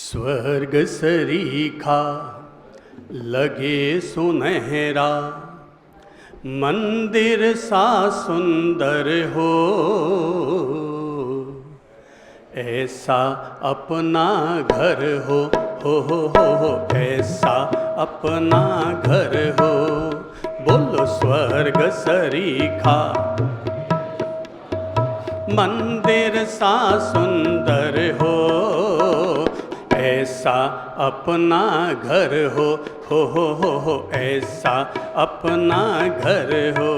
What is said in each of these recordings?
स्वर्ग सरीखा लगे सुनहरा, मंदिर सा सुंदर हो, ऐसा अपना घर हो ऐसा अपना घर हो। बोलो स्वर्ग सरीखा मंदिर सा सुंदर हो, ऐसा अपना घर हो ऐसा अपना घर हो।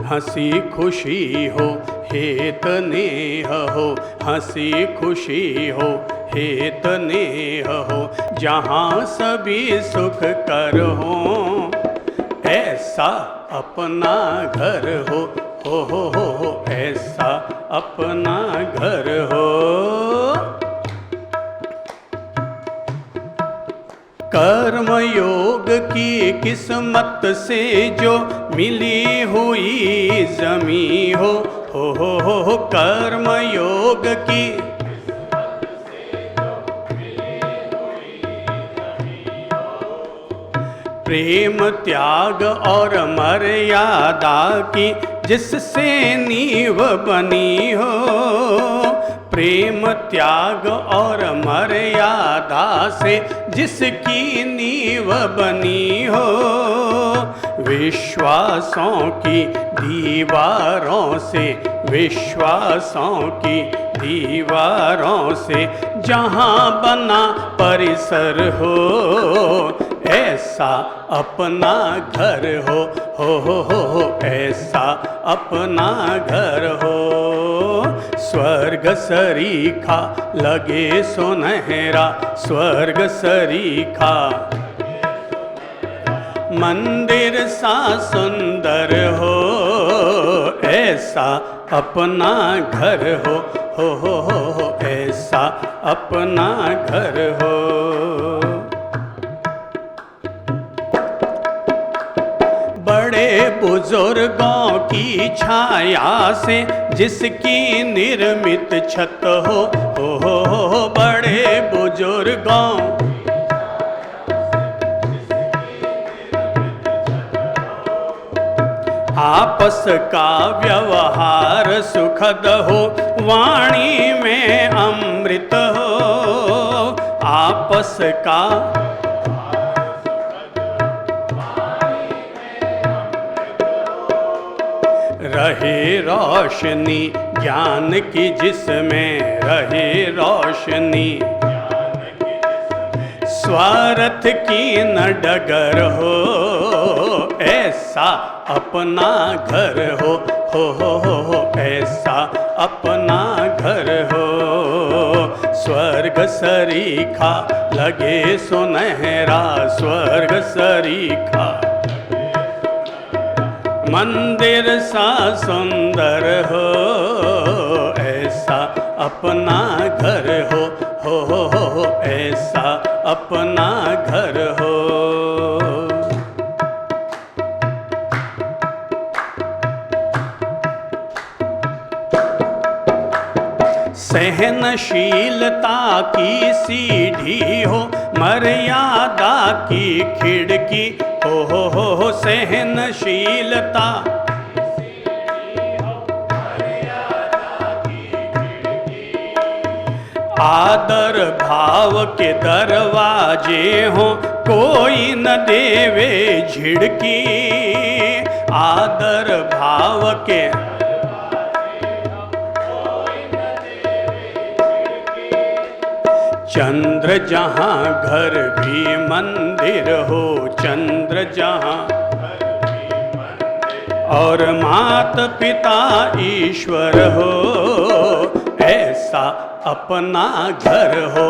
हंसी खुशी हो हेत नेह हो, हंसी खुशी हो हेत नेह हो, जहाँ सभी सुख कर हो, ऐसा अपना घर हो ऐसा अपना घर हो। कर्म योग की किस्मत से जो मिली हुई जमी हो कर्म योग की प्रेम त्याग और मर्यादा की जिससे नींव बनी हो, प्रेम त्याग और मर्यादा से जिसकी नींव बनी हो, विश्वासों की दीवारों से विश्वासों की दीवारों से जहाँ बना परिसर हो, ऐसा अपना घर हो ऐसा अपना घर हो। स्वर्ग सरीखा लगे सुनहरा, स्वर्ग सरीखा मंदिर सा सुंदर हो, ऐसा अपना घर हो ऐसा अपना घर हो। बड़े बुजुर्गों की छाया से जिसकी निर्मित छत हो बड़े बुजुर्गों आपस का व्यवहार सुखद हो, वाणी में अमृत हो, आपस का रहे रोशनी ज्ञान की जिसमें रहे रोशनी, स्वार्थ की न डगर हो, ऐसा अपना घर हो ऐसा अपना घर हो। स्वर्ग सरीखा लगे सुनहरा, स्वर्ग सरीखा मंदिर सा सुंदर हो, ऐसा अपना घर हो ऐसा अपना घर हो। सहनशीलता की सीढ़ी हो, मर्यादा की खिड़की हो सहनशीलता आदर भाव के दरवाजे हो, कोई न देवे झिड़की, आदर भाव के चंद्र जहाँ घर भी मंदिर हो, चंद्र जहाँ और मात पिता ईश्वर हो, ऐसा अपना घर हो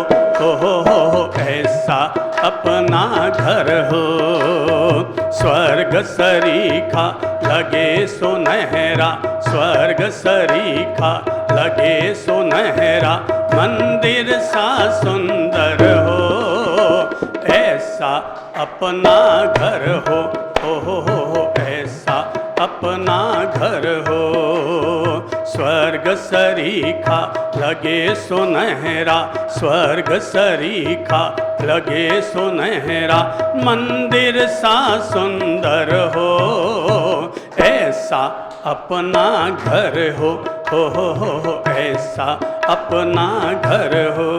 ऐसा अपना घर हो। स्वर्ग सरीखा लगे सुनहरा, स्वर्ग सरीखा लगे सुनहरा मंदिर सा सुंदर हो, ऐसा अपना घर हो ऐसा अपना घर हो। स्वर्ग सरीखा लगे सुनहरा, स्वर्ग सरीखा लगे सुनहरा। मंदिर सा सुंदर हो, ऐसा अपना घर हो, ऐसा अपना घर हो।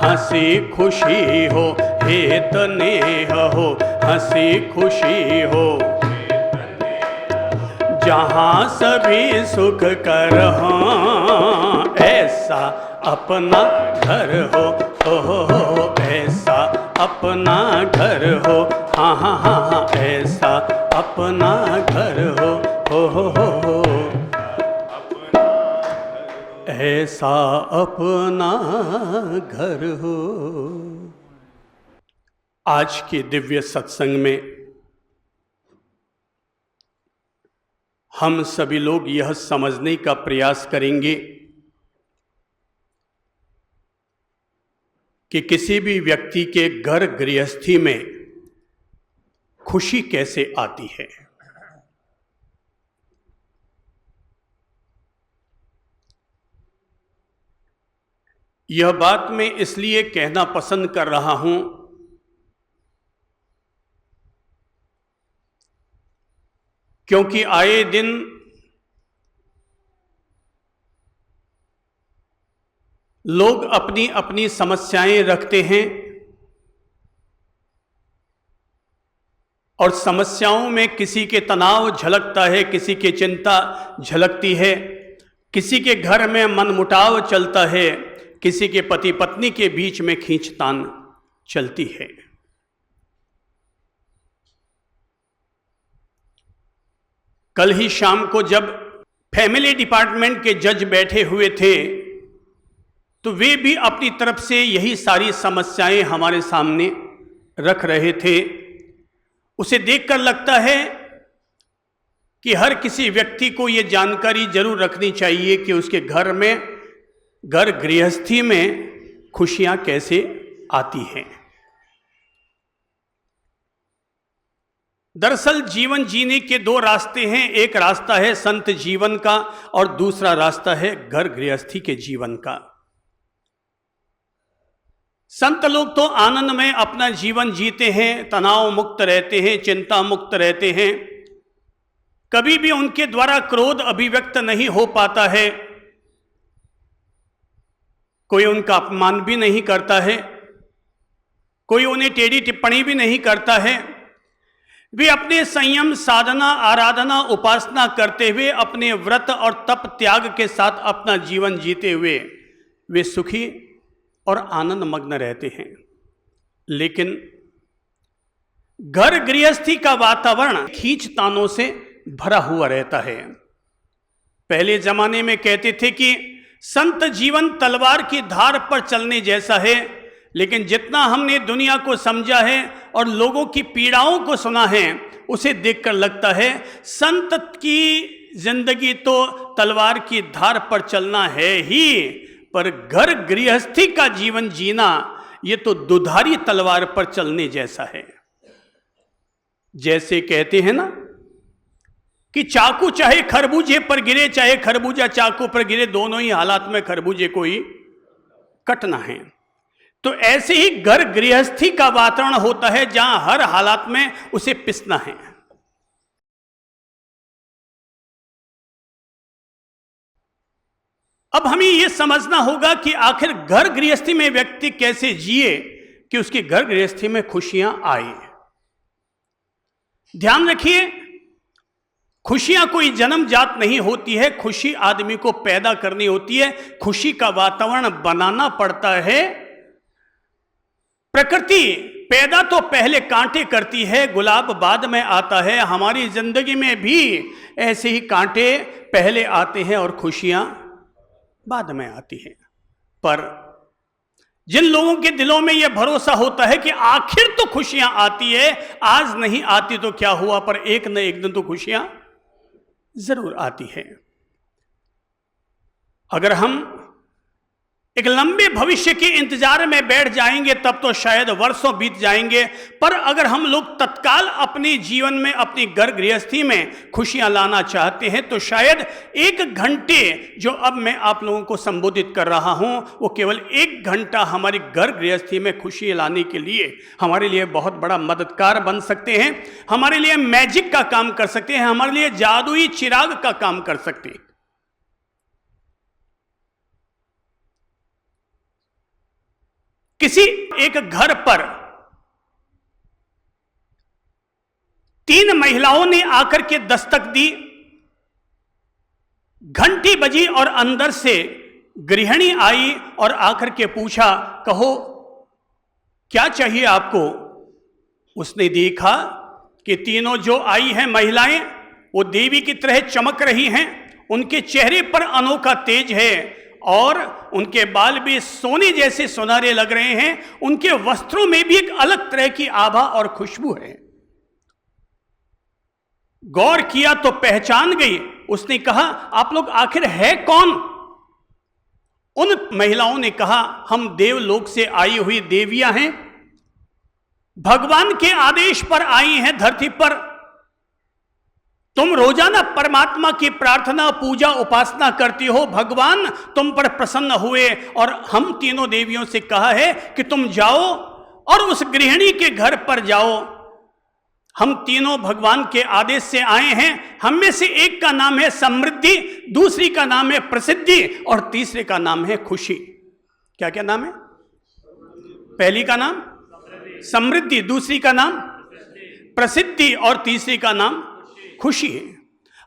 हंसी खुशी हो, हेत नेह हो, हंसी खुशी हो, जहाँ सभी सुख कर हो, ऐसा अपना घर हो, ऐसा अपना घर हो। हाँ हाँ हाँ हाँ, ऐसा अपना घर हो, ऐसा अपना घर हो। आज के दिव्य सत्संग में हम सभी लोग यह समझने का प्रयास करेंगे कि किसी भी व्यक्ति के घर गृहस्थी में खुशी कैसे आती है। यह बात मैं इसलिए कहना पसंद कर रहा हूं क्योंकि आए दिन लोग अपनी अपनी समस्याएं रखते हैं और समस्याओं में किसी के तनाव झलकता है, किसी की चिंता झलकती है, किसी के घर में मनमुटाव चलता है, किसी के पति पत्नी के बीच में खींचतान चलती है। कल ही शाम को जब फैमिली डिपार्टमेंट के जज बैठे हुए थे तो वे भी अपनी तरफ से यही सारी समस्याएं हमारे सामने रख रहे थे। उसे देखकर लगता है कि हर किसी व्यक्ति को ये जानकारी जरूर रखनी चाहिए कि उसके घर में, घर गृहस्थी में खुशियां कैसे आती हैं। दरअसल जीवन जीने के दो रास्ते हैं, एक रास्ता है संत जीवन का और दूसरा रास्ता है घर गृहस्थी के जीवन का। संत लोग तो आनंद में अपना जीवन जीते हैं, तनाव मुक्त रहते हैं, चिंता मुक्त रहते हैं, कभी भी उनके द्वारा क्रोध अभिव्यक्त नहीं हो पाता है, कोई उनका अपमान भी नहीं करता है, कोई उन्हें टेढ़ी टिप्पणी भी नहीं करता है। वे अपने संयम, साधना, आराधना, उपासना करते हुए, अपने व्रत और तप त्याग के साथ अपना जीवन जीते हुए वे सुखी और आनंद मग्न रहते हैं। लेकिन घर गृहस्थी का वातावरण खींचतानों से भरा हुआ रहता है। पहले जमाने में कहते थे कि संत जीवन तलवार की धार पर चलने जैसा है, लेकिन जितना हमने दुनिया को समझा है और लोगों की पीड़ाओं को सुना है, उसे देखकर लगता है संत की जिंदगी तो तलवार की धार पर चलना है ही, पर घर गृहस्थी का जीवन जीना ये तो दुधारी तलवार पर चलने जैसा है। जैसे कहते हैं ना कि चाकू चाहे खरबूजे पर गिरे, चाहे खरबूजा चाकू पर गिरे, दोनों ही हालात में खरबूजे को ही कटना है। तो ऐसे ही घर गृहस्थी का वातावरण होता है जहां हर हालात में उसे पिसना है। अब हमें यह समझना होगा कि आखिर घर गृहस्थी में व्यक्ति कैसे जिए कि उसके घर गृहस्थी में खुशियां आए। ध्यान रखिए, खुशियां कोई जन्मजात नहीं होती है, खुशी आदमी को पैदा करनी होती है, खुशी का वातावरण बनाना पड़ता है। प्रकृति पैदा तो पहले कांटे करती है, गुलाब बाद में आता है। हमारी जिंदगी में भी ऐसे ही कांटे पहले आते हैं और खुशियां बाद में आती हैं। पर जिन लोगों के दिलों में यह भरोसा होता है कि आखिर तो खुशियां आती है, आज नहीं आती तो क्या हुआ, पर एक न एक दिन तो खुशियां जरूर आती है। अगर हम एक लंबे भविष्य के इंतजार में बैठ जाएंगे तब तो शायद वर्षों बीत जाएंगे। पर अगर हम लोग तत्काल अपने जीवन में, अपनी घर गृहस्थी में खुशियां लाना चाहते हैं तो शायद 1 घंटे जो अब मैं आप लोगों को संबोधित कर रहा हूं, वो केवल 1 घंटा हमारी घर गृहस्थी में खुशी लाने के लिए हमारे लिए बहुत बड़ा मददगार बन सकते हैं, हमारे लिए मैजिक का काम कर सकते हैं, हमारे लिए जादुई चिराग का काम कर सकते हैं। किसी एक घर पर 3 महिलाओं ने आकर के दस्तक दी। घंटी बजी और अंदर से गृहिणी आई और आकर के पूछा, कहो क्या चाहिए आपको। उसने देखा कि तीनों जो आई हैं महिलाएं वो देवी की तरह चमक रही हैं, उनके चेहरे पर अनोखा तेज है और उनके बाल भी सोने जैसे सुनहरे लग रहे हैं, उनके वस्त्रों में भी एक अलग तरह की आभा और खुशबू है। गौर किया तो पहचान गई। उसने कहा, आप लोग आखिर है कौन। उन महिलाओं ने कहा, हम देवलोक से आई हुई देवियां हैं, भगवान के आदेश पर आई हैं धरती पर। तुम रोजाना परमात्मा की प्रार्थना, पूजा, उपासना करती हो, भगवान तुम पर प्रसन्न हुए और हम तीनों देवियों से कहा है कि तुम जाओ और उस गृहिणी के घर पर जाओ। हम तीनों भगवान के आदेश से आए हैं। हम में से एक का नाम है समृद्धि, दूसरी का नाम है प्रसिद्धि और तीसरे का नाम है खुशी। क्या क्या नाम है? पहली का नाम समृद्धि, दूसरी का नाम प्रसिद्धि और तीसरी का नाम खुशी है।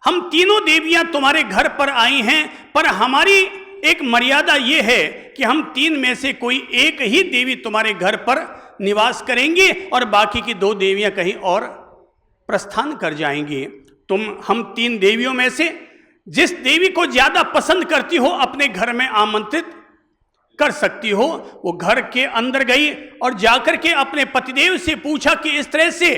हम तीनों देवियां तुम्हारे घर पर आई हैं, पर हमारी एक मर्यादा यह है कि हम 3 में से कोई एक ही देवी तुम्हारे घर पर निवास करेंगी और बाकी की 2 देवियां कहीं और प्रस्थान कर जाएंगी। हम 3 देवियों में से जिस देवी को ज्यादा पसंद करती हो अपने घर में आमंत्रित कर सकती हो। वो घर के अंदर गई और जाकर के अपने पतिदेव से पूछा कि इस तरह से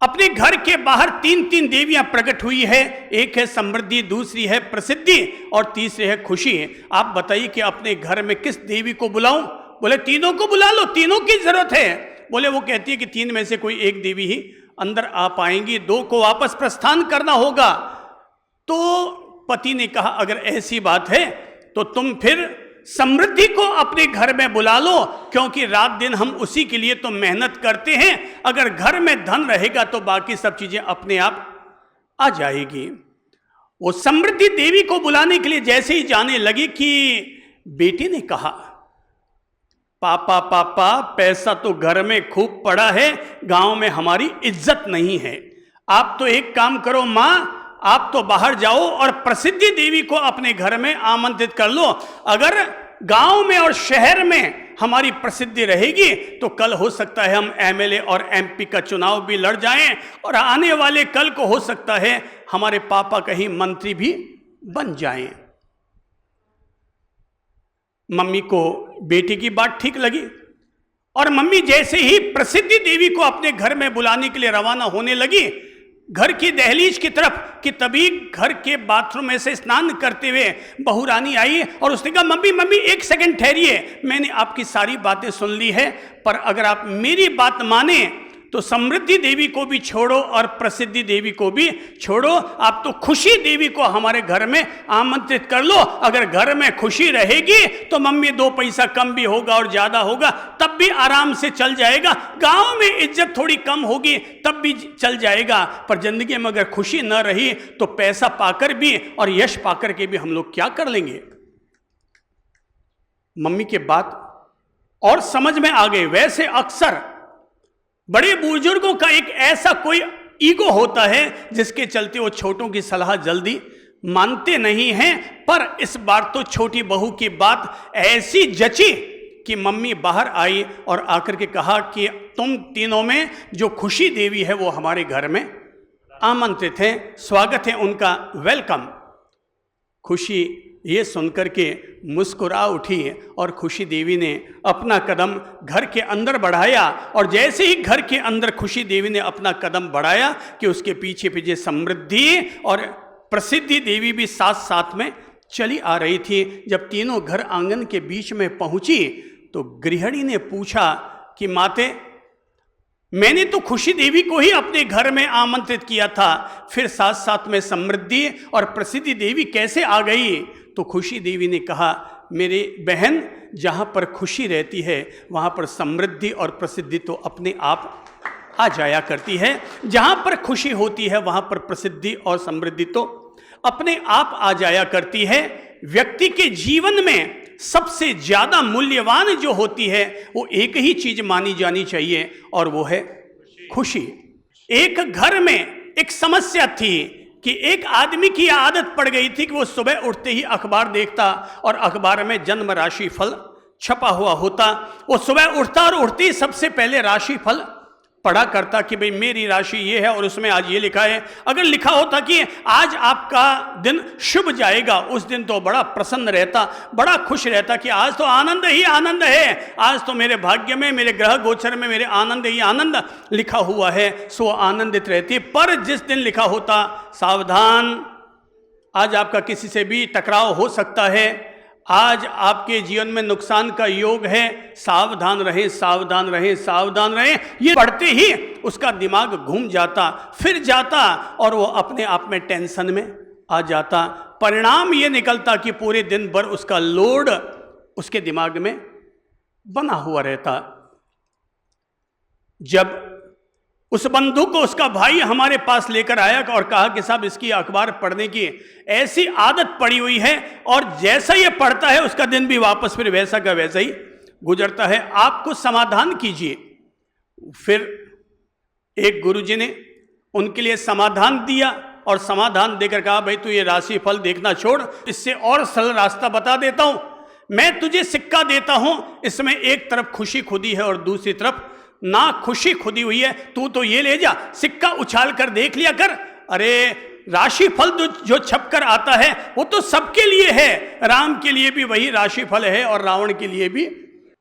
अपने घर के बाहर 3 देवियां प्रकट हुई है, एक है समृद्धि, दूसरी है प्रसिद्धि और तीसरी है खुशी। आप बताइए कि अपने घर में किस देवी को बुलाऊं। बोले तीनों को बुला लो, तीनों की जरूरत है। बोले वो कहती है कि 3 में से कोई एक देवी ही अंदर आ पाएंगी, 2 को वापस प्रस्थान करना होगा। तो पति ने कहा, अगर ऐसी बात है तो तुम फिर समृद्धि को अपने घर में बुला लो, क्योंकि रात दिन हम उसी के लिए तो मेहनत करते हैं। अगर घर में धन रहेगा तो बाकी सब चीजें अपने आप आ जाएगी। वो समृद्धि देवी को बुलाने के लिए जैसे ही जाने लगी कि बेटी ने कहा, पापा पापा पैसा तो घर में खूब पड़ा है, गांव में हमारी इज्जत नहीं है। आप तो एक काम करो मां, आप तो बाहर जाओ और प्रसिद्धि देवी को अपने घर में आमंत्रित कर लो। अगर गांव में और शहर में हमारी प्रसिद्धि रहेगी तो कल हो सकता है हम एमएलए और एमपी का चुनाव भी लड़ जाएं और आने वाले कल को हो सकता है हमारे पापा कहीं मंत्री भी बन जाएं। मम्मी को बेटी की बात ठीक लगी और मम्मी जैसे ही प्रसिद्धि देवी को अपने घर में बुलाने के लिए रवाना होने लगी घर की दहलीज की तरफ, कि तभी घर के बाथरूम में से स्नान करते हुए बहू रानी आई और उसने कहा, मम्मी मम्मी 1 सेकंड ठहरिए, मैंने आपकी सारी बातें सुन ली है, पर अगर आप मेरी बात माने तो समृद्धि देवी को भी छोड़ो और प्रसिद्धि देवी को भी छोड़ो। आप तो खुशी देवी को हमारे घर में आमंत्रित कर लो। अगर घर में खुशी रहेगी तो मम्मी 2 पैसा कम भी होगा और ज्यादा होगा तब भी आराम से चल जाएगा। गांव में इज्जत थोड़ी कम होगी तब भी चल जाएगा, पर जिंदगी में अगर खुशी न रही तो पैसा पाकर भी और यश पाकर के भी हम लोग क्या कर लेंगे। मम्मी के बात और समझ में आ गई। वैसे अक्सर बड़े बुजुर्गों का एक ऐसा कोई ईगो होता है जिसके चलते वो छोटों की सलाह जल्दी मानते नहीं हैं, पर इस बार तो छोटी बहू की बात ऐसी जची कि मम्मी बाहर आई और आकर के कहा कि तुम तीनों में जो खुशी देवी है वो हमारे घर में आमंत्रित है, स्वागत है उनका, वेलकम। खुशी ये सुनकर के मुस्कुरा उठी और खुशी देवी ने अपना कदम घर के अंदर बढ़ाया और जैसे ही घर के अंदर खुशी देवी ने अपना कदम बढ़ाया कि उसके पीछे पीछे समृद्धि और प्रसिद्धि देवी भी साथ साथ में चली आ रही थी। जब तीनों घर आंगन के बीच में पहुंची तो गृहिणी ने पूछा कि माते, मैंने तो खुशी देवी को ही अपने घर में आमंत्रित किया था, फिर साथ साथ में समृद्धि और प्रसिद्धि देवी कैसे आ गई? तो खुशी देवी ने कहा, मेरी बहन, जहाँ पर खुशी रहती है वहाँ पर समृद्धि और प्रसिद्धि तो अपने आप आ जाया करती है। जहाँ पर खुशी होती है वहाँ पर प्रसिद्धि और समृद्धि तो अपने आप आ जाया करती है। व्यक्ति के जीवन में सबसे ज्यादा मूल्यवान जो होती है वो एक ही चीज मानी जानी चाहिए और वो है खुशी। एक घर में एक समस्या थी कि एक आदमी की आदत पड़ गई थी कि वो सुबह उठते ही अखबार देखता और अखबार में जन्म राशि फल छपा हुआ होता। वो सुबह उठता और उठते ही सबसे पहले राशि फल पढ़ा करता कि भाई मेरी राशि ये है और उसमें आज ये लिखा है। अगर लिखा होता कि आज आपका दिन शुभ जाएगा, उस दिन तो बड़ा प्रसन्न रहता, बड़ा खुश रहता कि आज तो आनंद ही आनंद है, आज तो मेरे भाग्य में, मेरे ग्रह गोचर में मेरे आनंद ही आनंद लिखा हुआ है, सो आनंदित रहती। पर जिस दिन लिखा होता सावधान, आज आपका किसी से भी टकराव हो सकता है, आज आपके जीवन में नुकसान का योग है, सावधान रहें, सावधान रहें, सावधान रहें। ये पढ़ते ही उसका दिमाग घूम जाता, फिर जाता और वो अपने आप में टेंशन में आ जाता। परिणाम ये निकलता कि पूरे दिन भर उसका लोड उसके दिमाग में बना हुआ रहता। जब उस बंधु को उसका भाई हमारे पास लेकर आया और कहा कि साहब इसकी अखबार पढ़ने की ऐसी आदत पड़ी हुई है और जैसा ये पढ़ता है उसका दिन भी वापस फिर वैसा का वैसा ही गुजरता है, आप कुछ समाधान कीजिए। फिर एक गुरुजी ने उनके लिए समाधान दिया और समाधान देकर कहा, भाई तू ये राशि फल देखना छोड़, इससे और सरल रास्ता बता देता हूं, मैं तुझे सिक्का देता हूं, इसमें एक तरफ खुशी खुदी है और दूसरी तरफ ना खुशी खुदी हुई है, तू तो ये ले जा, सिक्का उछाल कर देख लिया कर। अरे राशि फल जो छप कर आता है वो तो सबके लिए है, राम के लिए भी वही राशि फल है और रावण के लिए भी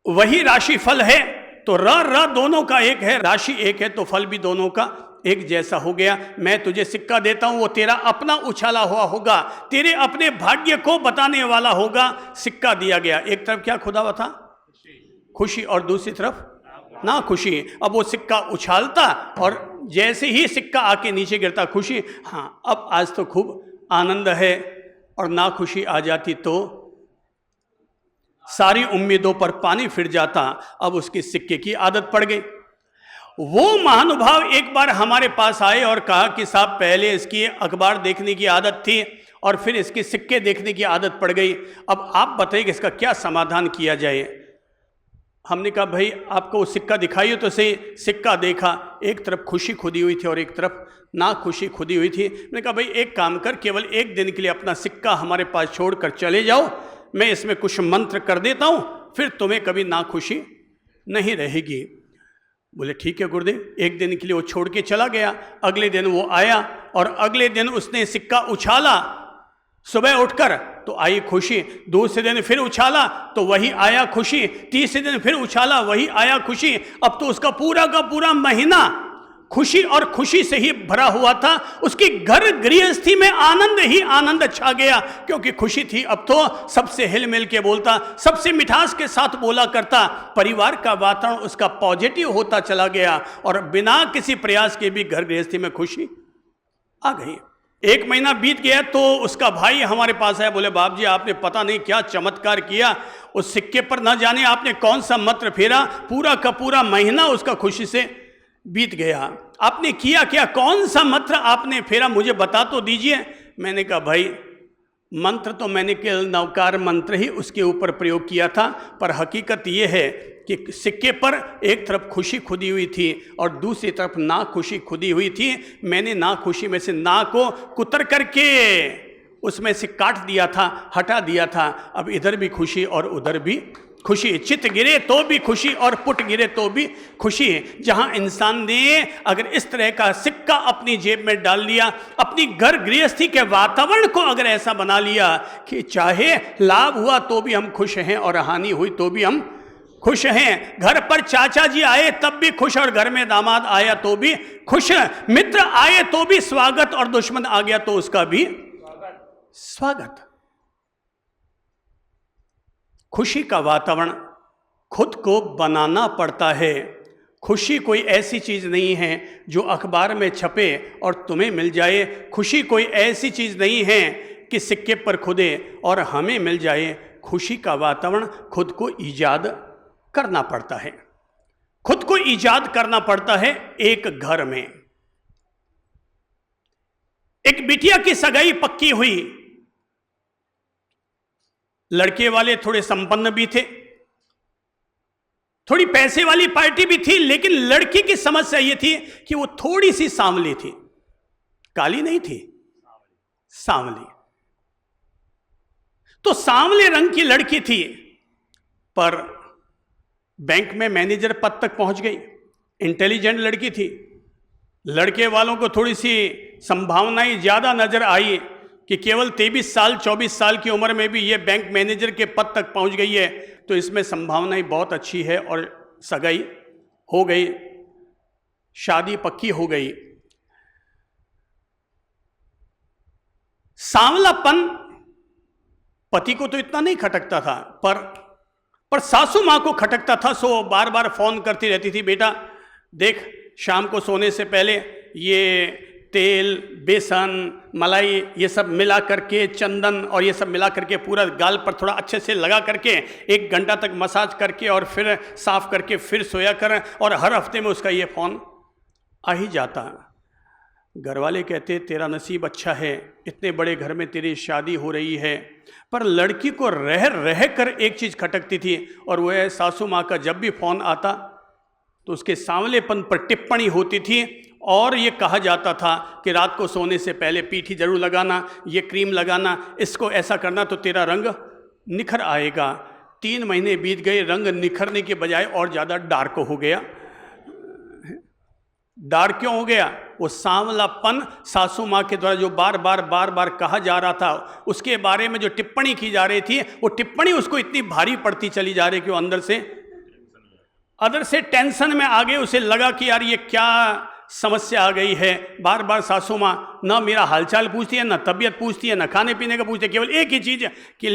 वही राशि फल है। तो र दोनों का एक है, राशि एक है तो फल भी दोनों का एक जैसा हो गया। मैं तुझे सिक्का देता हूं, वो तेरा अपना उछाला हुआ होगा, तेरे अपने भाग्य को बताने वाला होगा। सिक्का दिया गया, एक तरफ क्या खुदा हुआ था? खुशी, और दूसरी तरफ ना खुशी। अब वो सिक्का उछालता और जैसे ही सिक्का आके नीचे गिरता खुशी, हाँ अब आज तो खूब आनंद है, और ना खुशी आ जाती तो सारी उम्मीदों पर पानी फिर जाता। अब उसकी सिक्के की आदत पड़ गई। वो महानुभाव एक बार हमारे पास आए और कहा कि साहब पहले इसकी अखबार देखने की आदत थी और फिर इसके सिक्के देखने की आदत पड़ गई, अब आप बताइए कि इसका क्या समाधान किया जाए। हमने कहा भाई आपको वो सिक्का दिखाइए तो सही। सिक्का देखा, एक तरफ खुशी खुदी हुई थी और एक तरफ ना खुशी खुदी हुई थी। मैंने कहा भाई एक काम कर, केवल एक दिन के लिए अपना सिक्का हमारे पास छोड़कर चले जाओ, मैं इसमें कुछ मंत्र कर देता हूँ, फिर तुम्हें कभी ना खुशी नहीं रहेगी। बोले ठीक है गुरुदेव। एक दिन के लिए वो छोड़ के चला गया। अगले दिन वो आया और अगले दिन उसने सिक्का उछाला सुबह उठकर तो आई खुशी, दूसरे दिन फिर उछाला तो वही आया खुशी, तीसरे दिन फिर उछाला वही आया खुशी। अब तो उसका पूरा का पूरा महीना खुशी और खुशी से ही भरा हुआ था। उसकी घर गृहस्थी में आनंद ही आनंद छा गया, क्योंकि खुशी थी। अब तो सबसे हिल मिल के बोलता, सबसे मिठास के साथ बोला करता, परिवार का वातावरण उसका पॉजिटिव होता चला गया और बिना किसी प्रयास के भी घर गृहस्थी में खुशी आ गई। एक महीना बीत गया तो उसका भाई हमारे पास आया, बोले बाप जी आपने पता नहीं क्या चमत्कार किया, उस सिक्के पर न जाने आपने कौन सा मंत्र फेरा, पूरा का पूरा महीना उसका खुशी से बीत गया। आपने किया क्या, कौन सा मंत्र आपने फेरा, मुझे बता तो दीजिए। मैंने कहा भाई मंत्र तो मैंने केवल नवकार मंत्र ही उसके ऊपर प्रयोग किया था, पर हकीकत ये है कि सिक्के पर एक तरफ खुशी खुदी हुई थी और दूसरी तरफ ना खुशी खुदी हुई थी। मैंने ना खुशी में से ना को कुतर करके उसमें से काट दिया था, हटा दिया था। अब इधर भी खुशी और उधर भी खुशी, चित गिरे तो भी खुशी और पुट गिरे तो भी खुशी। जहां इंसान ने अगर इस तरह का सिक्का अपनी जेब में डाल लिया, अपनी घर गृहस्थी के वातावरण को अगर ऐसा बना लिया कि चाहे लाभ हुआ तो भी हम खुश हैं और हानि हुई तो भी हम खुश हैं, घर पर चाचा जी आए तब भी खुश और घर में दामाद आया तो भी खुश, मित्र आए तो भी स्वागत और दुश्मन आ गया तो उसका भी स्वागत। खुशी का वातावरण खुद को बनाना पड़ता है। खुशी कोई ऐसी चीज़ नहीं है जो अखबार में छपे और तुम्हें मिल जाए। खुशी कोई ऐसी चीज़ नहीं है कि सिक्के पर खुदे और हमें मिल जाए। खुशी का वातावरण खुद को ईजाद करना पड़ता है, खुद को ईजाद करना पड़ता है। एक घर में एक बिटिया की सगाई पक्की हुई। लड़के वाले थोड़े संपन्न भी थे, थोड़ी पैसे वाली पार्टी भी थी, लेकिन लड़की की समस्या यह थी कि वो थोड़ी सी सांवली थी, काली नहीं थी, सांवली। तो सांवले रंग की लड़की थी, पर बैंक में मैनेजर पद तक पहुंच गई। इंटेलिजेंट लड़की थी। लड़के वालों को थोड़ी सी संभावनाएं ज्यादा नजर आई कि केवल 23 साल 24 साल की उम्र में भी ये बैंक मैनेजर के पद तक पहुंच गई है, तो इसमें संभावनाएं बहुत अच्छी है। और सगाई हो गई, शादी पक्की हो गई। सांवलापन पति को तो इतना नहीं खटकता था, पर सासू मां को खटकता था। सो बार बार फोन करती रहती थी, बेटा देख शाम को सोने से पहले ये तेल, बेसन, मलाई ये सब मिला करके, चंदन और ये सब मिला करके पूरा गाल पर थोड़ा अच्छे से लगा करके 1 घंटा तक मसाज करके और फिर साफ करके फिर सोया कर। और हर हफ्ते में उसका ये फोन आ ही जाता। घर वाले कहते तेरा नसीब अच्छा है, इतने बड़े घर में तेरी शादी हो रही है। पर लड़की को रह रह कर एक चीज़ खटकती थी, और वह है सासू माँ का जब भी फोन आता तो उसके सांवलेपन पर टिप्पणी होती थी। और ये कहा जाता था कि रात को सोने से पहले पीठी जरूर लगाना, ये क्रीम लगाना, इसको ऐसा करना तो तेरा रंग निखर आएगा। 3 महीने बीत गए, रंग निखरने के बजाय और ज़्यादा डार्क हो गया। डार्क क्यों हो गया? वो सांवलापन सासू माँ के द्वारा जो बार बार कहा जा रहा था, उसके बारे में जो टिप्पणी की जा रही थी, वो टिप्पणी उसको इतनी भारी पड़ती चली जा रही कि वो अंदर से टेंशन में आ गए। उसे लगा कि यार ये क्या समस्या आ गई है। बार बार सासू माँ ना मेरा हालचाल पूछती है, ना तबीयत पूछती है, ना खाने पीने का पूछती है, केवल एक ही चीज़ है कि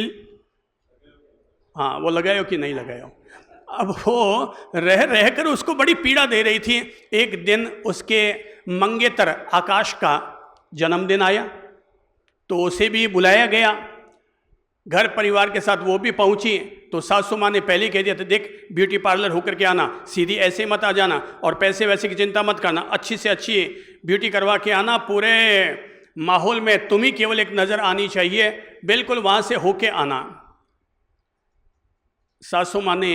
हाँ वो लगायो कि नहीं लगायो। अब वो रह रह कर उसको बड़ी पीड़ा दे रही थी। एक दिन उसके मंगेतर आकाश का जन्मदिन आया, तो उसे भी बुलाया गया। घर परिवार के साथ वो भी पहुंची। तो सासू माँ ने पहले कह दिया था, देख ब्यूटी पार्लर होकर के आना, सीधी ऐसे मत आ जाना, और पैसे वैसे की चिंता मत करना, अच्छी से अच्छी ब्यूटी करवा के आना। पूरे माहौल में तुम ही केवल एक नज़र आनी चाहिए, बिल्कुल वहाँ से होके आना। सासू माँ ने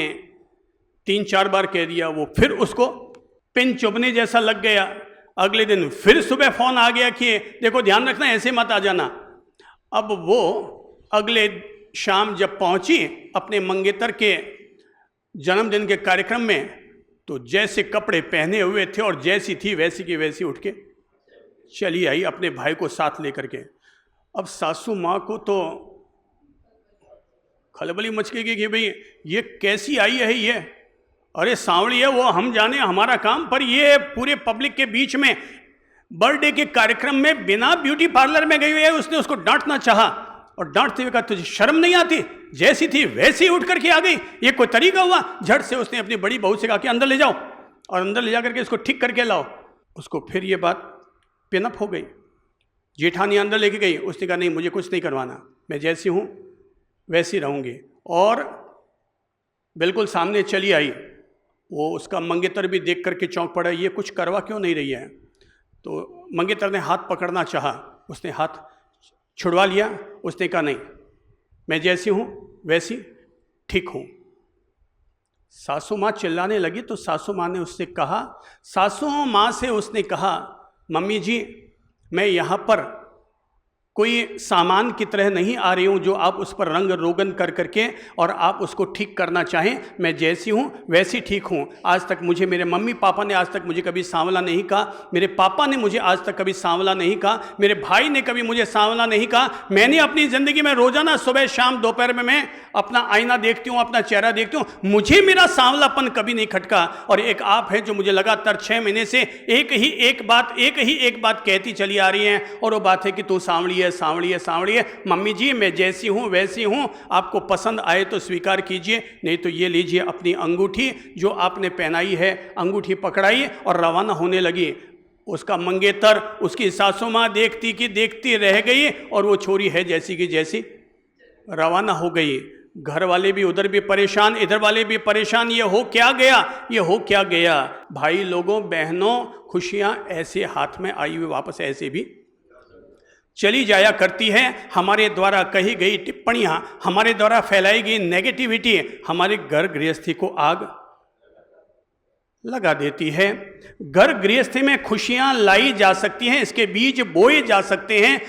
3-4 बार कह दिया, वो फिर उसको पिन चुभने जैसा लग गया। अगले दिन फिर सुबह फोन आ गया कि देखो ध्यान रखना, ऐसे मत आ जाना। अब वो अगले शाम जब पहुंची अपने मंगेतर के जन्मदिन के कार्यक्रम में, तो जैसे कपड़े पहने हुए थे और जैसी थी वैसी की वैसी उठ के चली आई अपने भाई को साथ लेकर के। अब सासू माँ को तो खलबली मच गई कि भाई ये कैसी आई है ये, अरे सांवली है वो, हम जाने हमारा काम, पर ये पूरे पब्लिक के बीच में बर्थडे के कार्यक्रम में बिना ब्यूटी पार्लर में गई हुई है। उसने उसको डांटना चाहा और डांटते हुए कहा तुझे शर्म नहीं आती, जैसी थी वैसी उठ करके आ गई, ये कोई तरीका हुआ? झट से उसने अपनी बड़ी बहू से कहा कि अंदर ले जाओ और अंदर ले जा करके इसको ठीक करके लाओ। उसको फिर ये बात पिनअप हो गई। जेठानी अंदर लेके गई, उसने कहा नहीं मुझे कुछ नहीं करवाना, मैं जैसी हूँ वैसी रहूँगी। और बिल्कुल सामने चली आई। वो उसका मंगेतर भी देख करके चौंक पड़ा, ये कुछ करवा क्यों नहीं रही है? तो मंगेतर ने हाथ पकड़ना चाहा, उसने हाथ छुड़वा लिया। उसने कहा नहीं मैं जैसी हूँ वैसी ठीक हूँ। सासू माँ चिल्लाने लगी तो सासू माँ ने उससे कहा, सासू माँ से उसने कहा, मम्मी जी मैं यहाँ पर कोई सामान की तरह नहीं आ रही हूँ जो आप उस पर रंग रोगन कर करके और आप उसको ठीक करना चाहें। मैं जैसी हूँ वैसी ठीक हूँ। आज तक मुझे मेरे मम्मी पापा ने आज तक मुझे कभी सांवला नहीं कहा, मेरे पापा ने मुझे आज तक कभी सांवला नहीं कहा, मेरे भाई ने कभी मुझे सांवला नहीं कहा। मैंने अपनी ज़िंदगी में रोज़ाना सुबह शाम दोपहर में मैं अपना आईना देखती हूँ, अपना चेहरा देखती हूँ, मुझे मेरा सांवलापन कभी नहीं खटका। और एक आप है जो मुझे लगातार 6 महीने से एक ही एक बात कहती चली आ रही है, और वो बात है कि तू सांवली है, है, सांवड़ी है, सांवड़ी है। मम्मी जी मैं जैसी हूँ वैसी हूँ, आपको पसंद आए तो स्वीकार कीजिए, नहीं तो ये लीजिए अपनी अंगूठी जो आपने पहनाई है, अंगूठी पकड़ाई और रवाना होने लगी। उसका मंगेतर, उसकी सासू माँ देखती कि देखती रह गई और वो छोरी है जैसी की जैसी रवाना हो गई। घर वाले भी उधर भी परेशान, इधर वाले भी परेशान, ये हो क्या गया, ये हो क्या गया। भाई लोगों बहनों, खुशियां ऐसे हाथ में आई हुई वापस ऐसे भी चली जाया करती है। हमारे द्वारा कही गई टिप्पणियां, हमारे द्वारा फैलाई गई नेगेटिविटी हमारे घर गृहस्थी को आग लगा देती है। घर गृहस्थी में खुशियां लाई जा सकती हैं, इसके बीज बोए जा सकते हैं,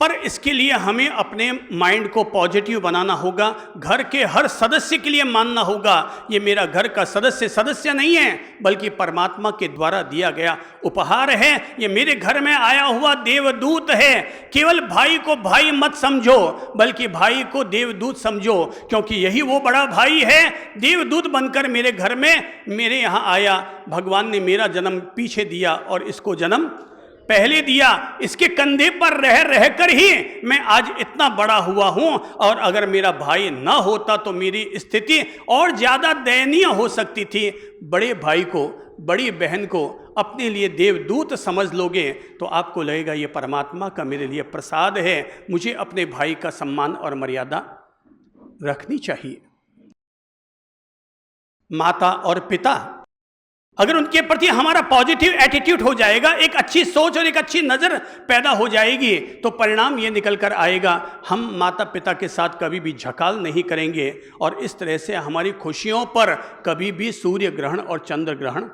पर इसके लिए हमें अपने माइंड को पॉजिटिव बनाना होगा। घर के हर सदस्य के लिए मानना होगा ये मेरा घर का सदस्य नहीं है, बल्कि परमात्मा के द्वारा दिया गया उपहार है। ये मेरे घर में आया हुआ देवदूत है। केवल भाई को भाई मत समझो, बल्कि भाई को देवदूत समझो, क्योंकि यही वो बड़ा भाई है। देवदूत बनकर मेरे घर में मेरे यहाँ आया। भगवान ने मेरा जन्म पीछे दिया और इसको जन्म पहले दिया। इसके कंधे पर रह रहकर ही मैं आज इतना बड़ा हुआ हूं, और अगर मेरा भाई ना होता तो मेरी स्थिति और ज्यादा दयनीय हो सकती थी। बड़े भाई को, बड़ी बहन को अपने लिए देवदूत समझ लोगे तो आपको लगेगा ये परमात्मा का मेरे लिए प्रसाद है, मुझे अपने भाई का सम्मान और मर्यादा रखनी चाहिए। माता और पिता, अगर उनके प्रति हमारा पॉजिटिव एटीट्यूड हो जाएगा, एक अच्छी सोच और एक अच्छी नज़र पैदा हो जाएगी, तो परिणाम ये निकल कर आएगा हम माता पिता के साथ कभी भी झकाल नहीं करेंगे, और इस तरह से हमारी खुशियों पर कभी भी सूर्य ग्रहण और चंद्र ग्रहण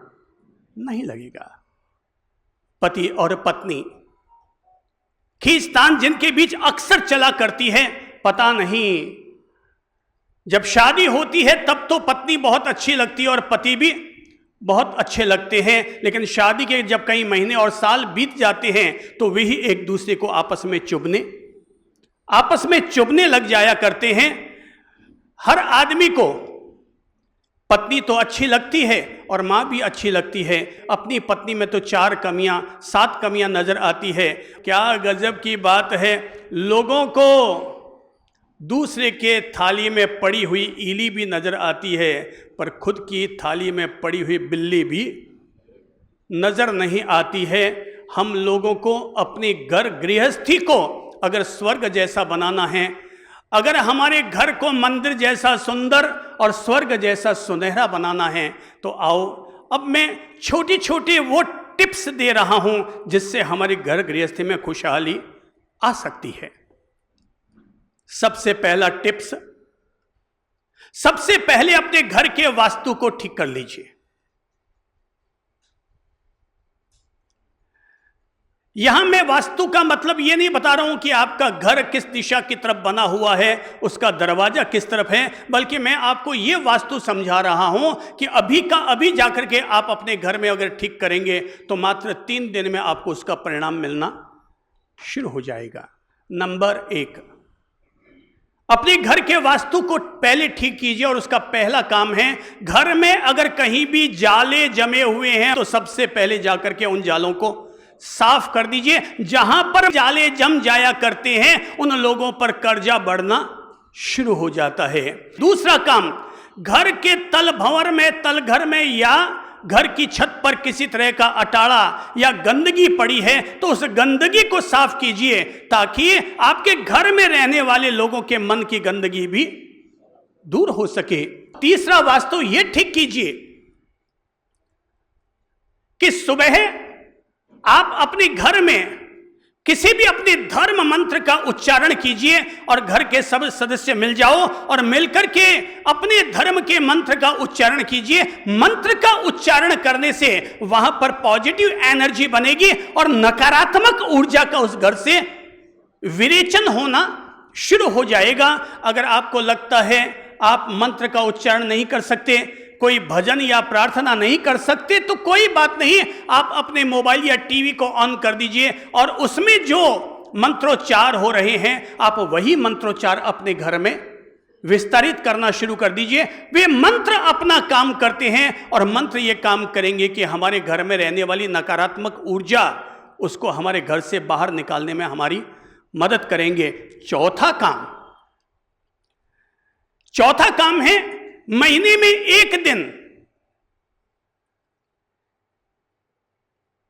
नहीं लगेगा। पति और पत्नी खींचतान जिनके बीच अक्सर चला करती है, पता नहीं जब शादी होती है तब तो पत्नी बहुत अच्छी लगती है और पति भी बहुत अच्छे लगते हैं, लेकिन शादी के जब कई महीने और साल बीत जाते हैं तो वही एक दूसरे को आपस में चुभने लग जाया करते हैं। हर आदमी को पत्नी तो अच्छी लगती है और माँ भी अच्छी लगती है। अपनी पत्नी में तो 4 कमियां 7 कमियां नजर आती है। क्या गजब की बात है, लोगों को दूसरे के थाली में पड़ी हुई ईली भी नजर आती है, पर खुद की थाली में पड़ी हुई बिल्ली भी नजर नहीं आती है। हम लोगों को अपनी घर गृहस्थी को अगर स्वर्ग जैसा बनाना है, अगर हमारे घर को मंदिर जैसा सुंदर और स्वर्ग जैसा सुनहरा बनाना है, तो आओ अब मैं छोटी छोटी वो टिप्स दे रहा हूं जिससे हमारी घर गृहस्थी में खुशहाली आ सकती है। सबसे पहला टिप्स, सबसे पहले अपने घर के वास्तु को ठीक कर लीजिए। यहां मैं वास्तु का मतलब यह नहीं बता रहा हूं कि आपका घर किस दिशा की तरफ बना हुआ है, उसका दरवाजा किस तरफ है, बल्कि मैं आपको यह वास्तु समझा रहा हूं कि अभी का अभी जाकर के आप अपने घर में अगर ठीक करेंगे तो मात्र 3 दिन में आपको उसका परिणाम मिलना शुरू हो जाएगा। नंबर 1, अपने घर के वास्तु को पहले ठीक कीजिए, और उसका पहला काम है, घर में अगर कहीं भी जाले जमे हुए हैं तो सबसे पहले जाकर के उन जालों को साफ कर दीजिए। जहां पर जाले जम जाया करते हैं उन लोगों पर कर्जा बढ़ना शुरू हो जाता है। दूसरा काम, घर के तल भंवर में, तल घर में या घर की छत पर किसी तरह का अटाड़ा या गंदगी पड़ी है तो उस गंदगी को साफ कीजिए, ताकि आपके घर में रहने वाले लोगों के मन की गंदगी भी दूर हो सके। तीसरा वास्तु यह ठीक कीजिए कि सुबह आप अपने घर में किसी भी अपने धर्म मंत्र का उच्चारण कीजिए, और घर के सब सदस्य मिल जाओ और मिलकर के अपने धर्म के मंत्र का उच्चारण कीजिए। मंत्र का उच्चारण करने से वहां पर पॉजिटिव एनर्जी बनेगी और नकारात्मक ऊर्जा का उस घर से विरेचन होना शुरू हो जाएगा। अगर आपको लगता है आप मंत्र का उच्चारण नहीं कर सकते, कोई भजन या प्रार्थना नहीं कर सकते, तो कोई बात नहीं, आप अपने मोबाइल या टीवी को ऑन कर दीजिए और उसमें जो मंत्रोच्चार हो रहे हैं आप वही मंत्रोच्चार अपने घर में विस्तारित करना शुरू कर दीजिए। वे मंत्र अपना काम करते हैं, और मंत्र ये काम करेंगे कि हमारे घर में रहने वाली नकारात्मक ऊर्जा, उसको हमारे घर से बाहर निकालने में हमारी मदद करेंगे। चौथा काम है महीने में एक दिन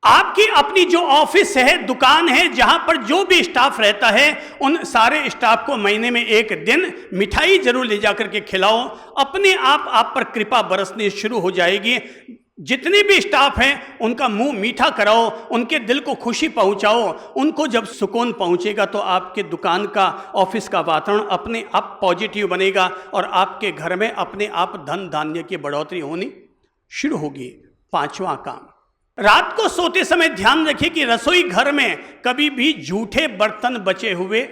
आपकी अपनी जो ऑफिस है, दुकान है, जहां पर जो भी स्टाफ रहता है, उन सारे स्टाफ को महीने में एक दिन मिठाई जरूर ले जाकर के खिलाओ। अपने आप पर कृपा बरसनी शुरू हो जाएगी। जितने भी स्टाफ हैं उनका मुंह मीठा कराओ, उनके दिल को खुशी पहुंचाओ। उनको जब सुकून पहुंचेगा तो आपके दुकान का, ऑफिस का वातावरण अपने आप पॉजिटिव बनेगा और आपके घर में अपने आप धन धान्य की बढ़ोतरी होनी शुरू होगी। पांचवा काम, रात को सोते समय ध्यान रखिए कि रसोई घर में कभी भी जूठे बर्तन बचे हुए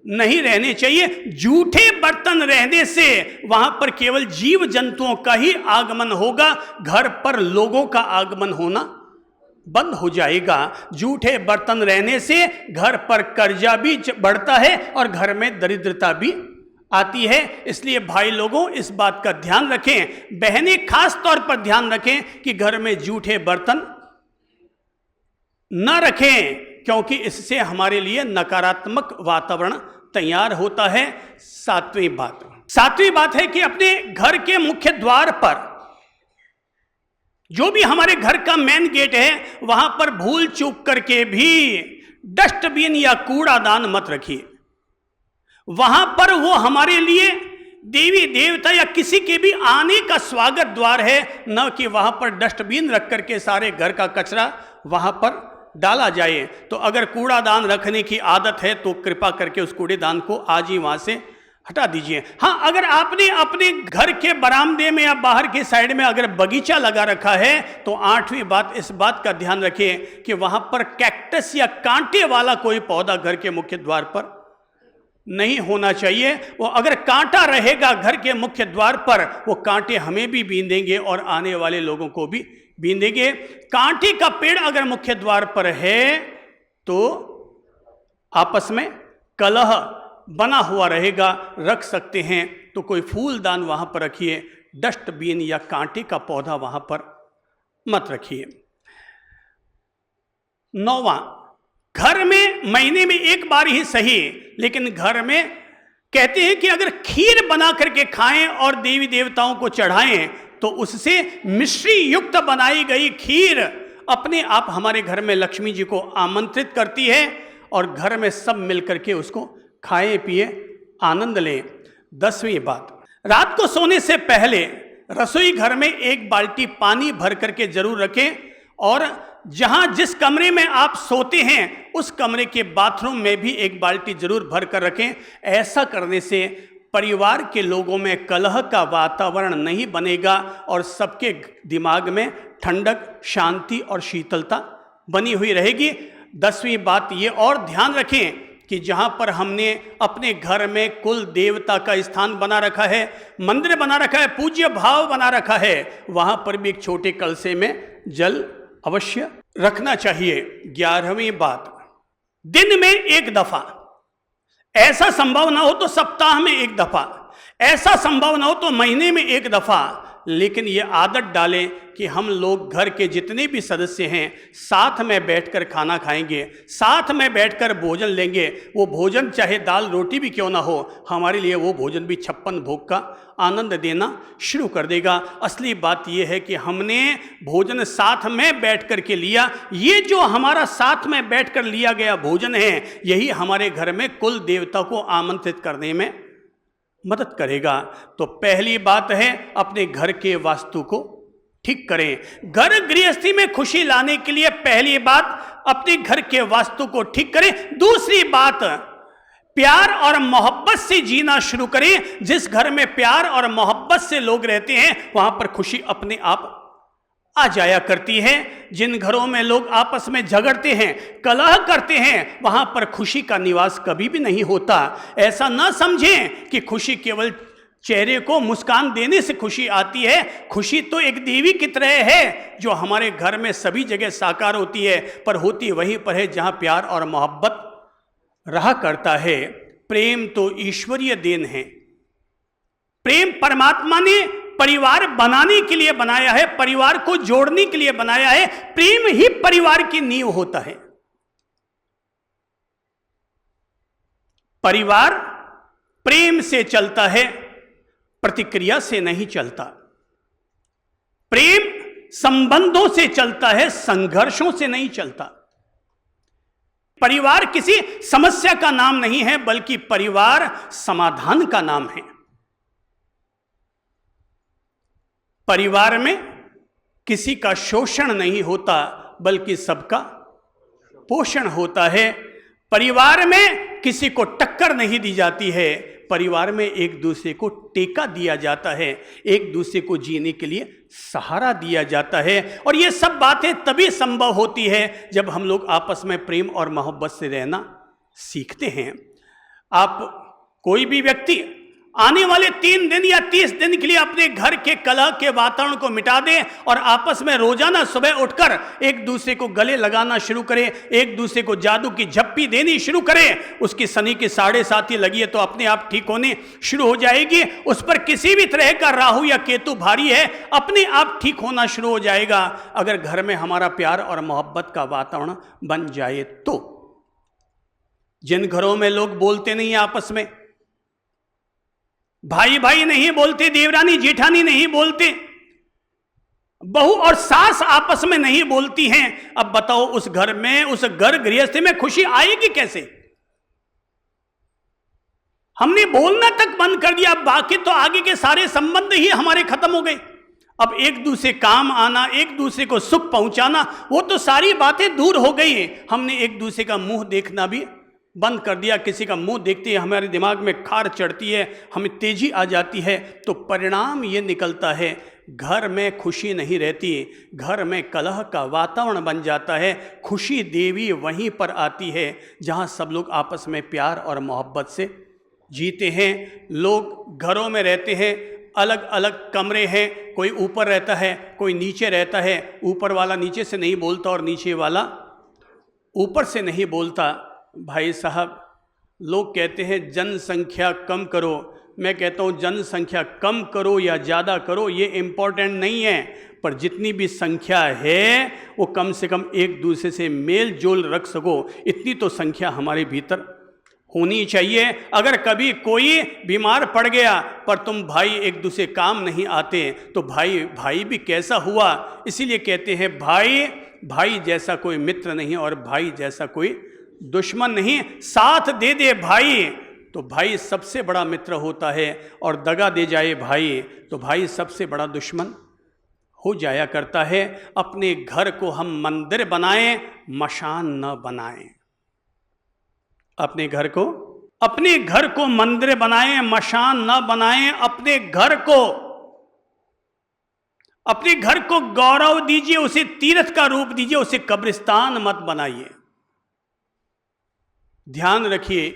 नहीं रहने चाहिए। जूठे बर्तन रहने से वहां पर केवल जीव जंतुओं का ही आगमन होगा, घर पर लोगों का आगमन होना बंद हो जाएगा। जूठे बर्तन रहने से घर पर कर्जा भी बढ़ता है और घर में दरिद्रता भी आती है। इसलिए भाई लोगों, इस बात का ध्यान रखें। बहनें खास तौर पर ध्यान रखें कि घर में जूठे बर्तन न रखें, क्योंकि इससे हमारे लिए नकारात्मक वातावरण तैयार होता है। सातवीं बात है कि अपने घर के मुख्य द्वार पर, जो भी हमारे घर का मेन गेट है, वहां पर भूल चूक करके भी डस्टबिन या कूड़ादान मत रखिए। वहां पर वो हमारे लिए देवी देवता या किसी के भी आने का स्वागत द्वार है, न कि वहां पर डस्टबिन रख करके सारे घर का कचरा वहां पर डाला जाए। तो अगर कूड़ादान रखने की आदत है तो कृपा करके उस कूड़ेदान को आज ही वहां से हटा दीजिए। हाँ, अगर आपने अपने घर के बरामदे में या बाहर के साइड में अगर बगीचा लगा रखा है तो आठवीं बात, इस बात का ध्यान रखें कि वहां पर कैक्टस या कांटे वाला कोई पौधा घर के मुख्य द्वार पर नहीं होना चाहिए। वो अगर कांटा रहेगा घर के मुख्य द्वार पर, वो कांटे हमें भी बींधेंगे और आने वाले लोगों को भी बींधेंगे। कांटे का पेड़ अगर मुख्य द्वार पर है तो आपस में कलह बना हुआ रहेगा, रख सकते हैं तो कोई फूलदान वहां पर रखिए, डस्टबिन या कांटे का पौधा वहां पर मत रखिए। नौवां, घर में महीने में एक बार ही सही, लेकिन घर में कहते हैं कि अगर खीर बना करके खाएं और देवी देवताओं को चढ़ाएं तो उससे मिश्री युक्त बनाई गई खीर अपने आप हमारे घर में लक्ष्मी जी को आमंत्रित करती है और घर में सब मिलकर के उसको खाएं पिए आनंद लें। 10वीं बात, रात को सोने से पहले रसोई घर में एक बाल्टी पानी भर करके जरूर रखें और जहां जिस कमरे में आप सोते हैं उस कमरे के बाथरूम में भी एक बाल्टी जरूर भर कर रखें। ऐसा करने से परिवार के लोगों में कलह का वातावरण नहीं बनेगा और सबके दिमाग में ठंडक, शांति और शीतलता बनी हुई रहेगी। 10वीं बात ये और ध्यान रखें कि जहां पर हमने अपने घर में कुल देवता का स्थान बना रखा है, मंदिर बना रखा है, पूज्य भाव बना रखा है, वहां पर भी एक छोटे कलसे में जल अवश्य रखना चाहिए। 11वीं बात, दिन में एक दफा, ऐसा संभव ना हो तो सप्ताह में एक दफा, ऐसा संभव ना हो तो महीने में एक दफा, लेकिन यह आदत डालें कि हम लोग घर के जितने भी सदस्य हैं साथ में बैठकर खाना खाएंगे, साथ में बैठकर भोजन लेंगे। वो भोजन चाहे दाल रोटी भी क्यों ना हो, हमारे लिए वो भोजन भी 56 भोग का आनंद देना शुरू कर देगा। असली बात यह है कि हमने भोजन साथ में बैठकर के लिया। ये जो हमारा साथ में बैठकर लिया गया भोजन है, यही हमारे घर में कुल देवता को आमंत्रित करने में मदद करेगा। तो पहली बात है, अपने घर के वास्तु को ठीक करें। घर गृहस्थी में खुशी लाने के लिए पहली बात, अपने घर के वास्तु को ठीक करें। दूसरी बात, प्यार और मोहब्बत से जीना शुरू करें। जिस घर में प्यार और मोहब्बत से लोग रहते हैं वहां पर खुशी अपने आप आ जाया करती है। जिन घरों में लोग आपस में झगड़ते हैं, कलह करते हैं, वहां पर खुशी का निवास कभी भी नहीं होता। ऐसा ना समझें कि खुशी केवल चेहरे को मुस्कान देने से खुशी आती है। खुशी तो एक देवी की तरह है जो हमारे घर में सभी जगह साकार होती है, पर होती वहीं पर है जहां प्यार और मोहब्बत रहा करता है। प्रेम तो ईश्वरीय देन है। प्रेम परमात्मा ने परिवार बनाने के लिए बनाया है, परिवार को जोड़ने के लिए बनाया है। प्रेम ही परिवार की नींव होता है। परिवार प्रेम से चलता है, प्रतिक्रिया से नहीं चलता। प्रेम संबंधों से चलता है, संघर्षों से नहीं चलता। परिवार किसी समस्या का नाम नहीं है, बल्कि परिवार समाधान का नाम है। परिवार में किसी का शोषण नहीं होता, बल्कि सबका पोषण होता है। परिवार में किसी को टक्कर नहीं दी जाती है, परिवार में एक दूसरे को टेका दिया जाता है, एक दूसरे को जीने के लिए सहारा दिया जाता है। और ये सब बातें तभी संभव होती है जब हम लोग आपस में प्रेम और मोहब्बत से रहना सीखते हैं। आप कोई भी व्यक्ति आने वाले 3 दिन या 30 दिन के लिए अपने घर के कलह के वातावरण को मिटा दे और आपस में रोजाना सुबह उठकर एक दूसरे को गले लगाना शुरू करे, एक दूसरे को जादू की झप्पी देनी शुरू करे, उसकी शनि की 7.5 लगी है तो अपने आप ठीक होने शुरू हो जाएगी। उस पर किसी भी तरह का राहु या केतु भारी है, अपने आप ठीक होना शुरू हो जाएगा। अगर घर में हमारा प्यार और मोहब्बत का वातावरण बन जाए तो। जिन घरों में लोग बोलते नहीं आपस में, भाई भाई नहीं बोलते, देवरानी जेठानी नहीं बोलते, बहू और सास आपस में नहीं बोलती हैं, अब बताओ उस घर में, उस घर गृहस्थी में खुशी आएगी कैसे? हमने बोलना तक बंद कर दिया, बाकी तो आगे के सारे संबंध ही हमारे खत्म हो गए। अब एक दूसरे काम आना, एक दूसरे को सुख पहुंचाना, वो तो सारी बातें दूर हो गई। हमने एक दूसरे का मुंह देखना भी बंद कर दिया। किसी का मुंह देखते ही हमारे दिमाग में खार चढ़ती है, हमें तेजी आ जाती है। तो परिणाम ये निकलता है, घर में खुशी नहीं रहती, घर में कलह का वातावरण बन जाता है। खुशी देवी वहीं पर आती है जहां सब लोग आपस में प्यार और मोहब्बत से जीते हैं। लोग घरों में रहते हैं, अलग अलग कमरे हैं, कोई ऊपर रहता है, कोई नीचे रहता है। ऊपर वाला नीचे से नहीं बोलता और नीचे वाला ऊपर से नहीं बोलता। भाई साहब, लोग कहते हैं जनसंख्या कम करो, मैं कहता हूँ जनसंख्या कम करो या ज़्यादा करो ये इम्पोर्टेंट नहीं है, पर जितनी भी संख्या है वो कम से कम एक दूसरे से मेल जोल रख सको, इतनी तो संख्या हमारे भीतर होनी चाहिए। अगर कभी कोई बीमार पड़ गया पर तुम भाई एक दूसरे काम नहीं आते तो भाई भाई भी कैसा हुआ? इसीलिए कहते हैं भाई भाई जैसा कोई मित्र नहीं और भाई जैसा कोई दुश्मन नहीं। साथ दे दे भाई तो भाई सबसे बड़ा मित्र होता है, और दगा दे जाए भाई तो भाई सबसे बड़ा दुश्मन हो जाया करता है। अपने घर को हम मंदिर बनाएं, मशान न बनाएं। अपने घर को मंदिर बनाएं, मशान न बनाएं। अपने घर को गौरव दीजिए, उसे तीर्थ का रूप दीजिए, उसे कब्रिस्तान मत बनाइए। ध्यान रखिए,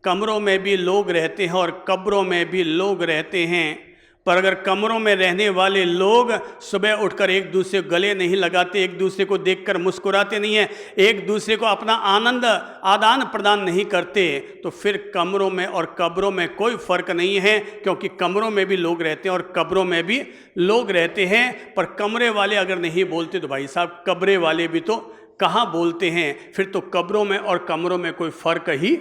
कमरों में भी लोग रहते हैं और कब्रों में भी लोग रहते हैं, पर अगर कमरों में रहने वाले लोग सुबह उठकर एक दूसरे को गले नहीं लगाते, एक दूसरे को देखकर मुस्कुराते नहीं हैं, एक दूसरे को अपना आनंद आदान प्रदान नहीं करते, तो फिर कमरों में और कब्रों में कोई फर्क नहीं है। क्योंकि कमरों में भी लोग रहते हैं और कब्रों में भी लोग रहते हैं। पर कमरे वाले अगर नहीं बोलते तो भाई साहब कब्रे वाले भी तो कहाँ बोलते हैं? फिर तो कब्रों में और कमरों में कोई फर्क ही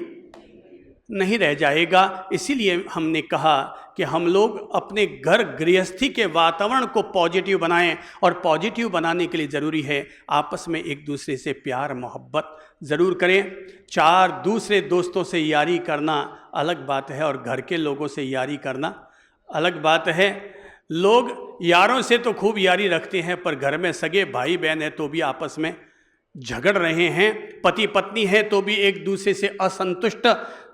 नहीं रह जाएगा। इसीलिए हमने कहा कि हम लोग अपने घर गृहस्थी के वातावरण को पॉजिटिव बनाएं, और पॉजिटिव बनाने के लिए ज़रूरी है आपस में एक दूसरे से प्यार मोहब्बत ज़रूर करें। 4 दूसरे दोस्तों से यारी करना अलग बात है और घर के लोगों से यारी करना अलग बात है। लोग यारों से तो खूब यारी रखते हैं, पर घर में सगे भाई बहन है तो भी आपस में झगड़ रहे हैं, पति पत्नी है तो भी एक दूसरे से असंतुष्ट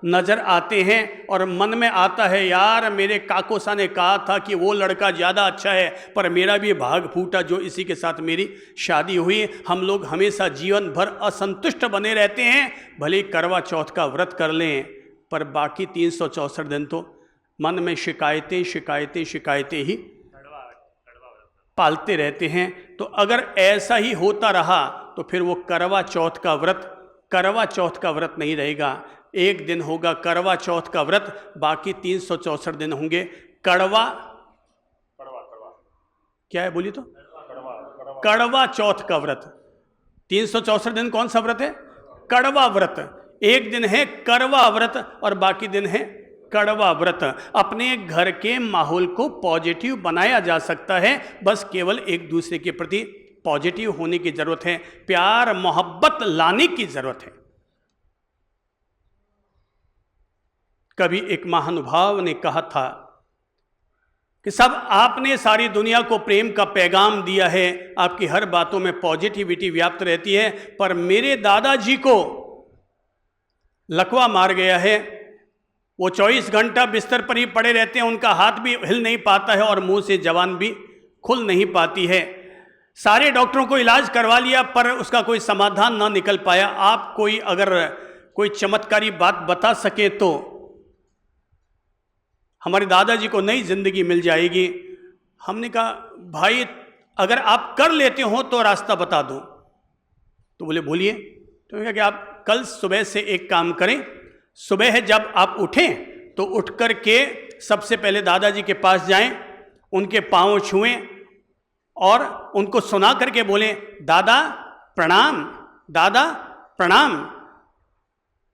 नजर आते हैं। और मन में आता है यार मेरे काकोसा ने कहा था कि वो लड़का ज़्यादा अच्छा है, पर मेरा भी भाग फूटा जो इसी के साथ मेरी शादी हुई। हम लोग हमेशा जीवन भर असंतुष्ट बने रहते हैं। भले करवा चौथ का व्रत कर लें, पर बाकी 364 दिन तो मन में शिकायतें शिकायतें शिकायतें ही पालते रहते हैं। तो अगर ऐसा ही होता रहा तो फिर वो करवा चौथ का व्रत नहीं रहेगा। एक दिन होगा करवा चौथ का व्रत, बाकी 364 दिन होंगे कड़वा क्या है बोली तो कड़वा चौथ का व्रत। 364 दिन कौन सा व्रत है? कड़वा व्रत। एक दिन है करवा व्रत और बाकी दिन है कड़वा व्रत। अपने घर के माहौल को पॉजिटिव बनाया जा सकता है, बस केवल एक दूसरे के प्रति पॉजिटिव होने की जरूरत है, प्यार मोहब्बत लाने की जरूरत है। कभी एक महानुभाव ने कहा था कि सब आपने सारी दुनिया को प्रेम का पैगाम दिया है, आपकी हर बातों में पॉजिटिविटी व्याप्त रहती है, पर मेरे दादाजी को लकवा मार गया है, वो 24 घंटा बिस्तर पर ही पड़े रहते हैं, उनका हाथ भी हिल नहीं पाता है और मुंह से जबान भी खुल नहीं पाती है। सारे डॉक्टरों को इलाज करवा लिया पर उसका कोई समाधान ना निकल पाया। आप अगर कोई चमत्कारी बात बता सके तो हमारे दादाजी को नई जिंदगी मिल जाएगी। हमने कहा भाई अगर आप कर लेते हो तो रास्ता बता दो। तो बोले बोलिए। तो मैंने कहा कि आप कल सुबह से एक काम करें, सुबह जब आप उठें तो उठ कर के सबसे पहले दादाजी के पास जाएं, उनके पांव छुएं और उनको सुना करके बोलें दादा प्रणाम, दादा प्रणाम।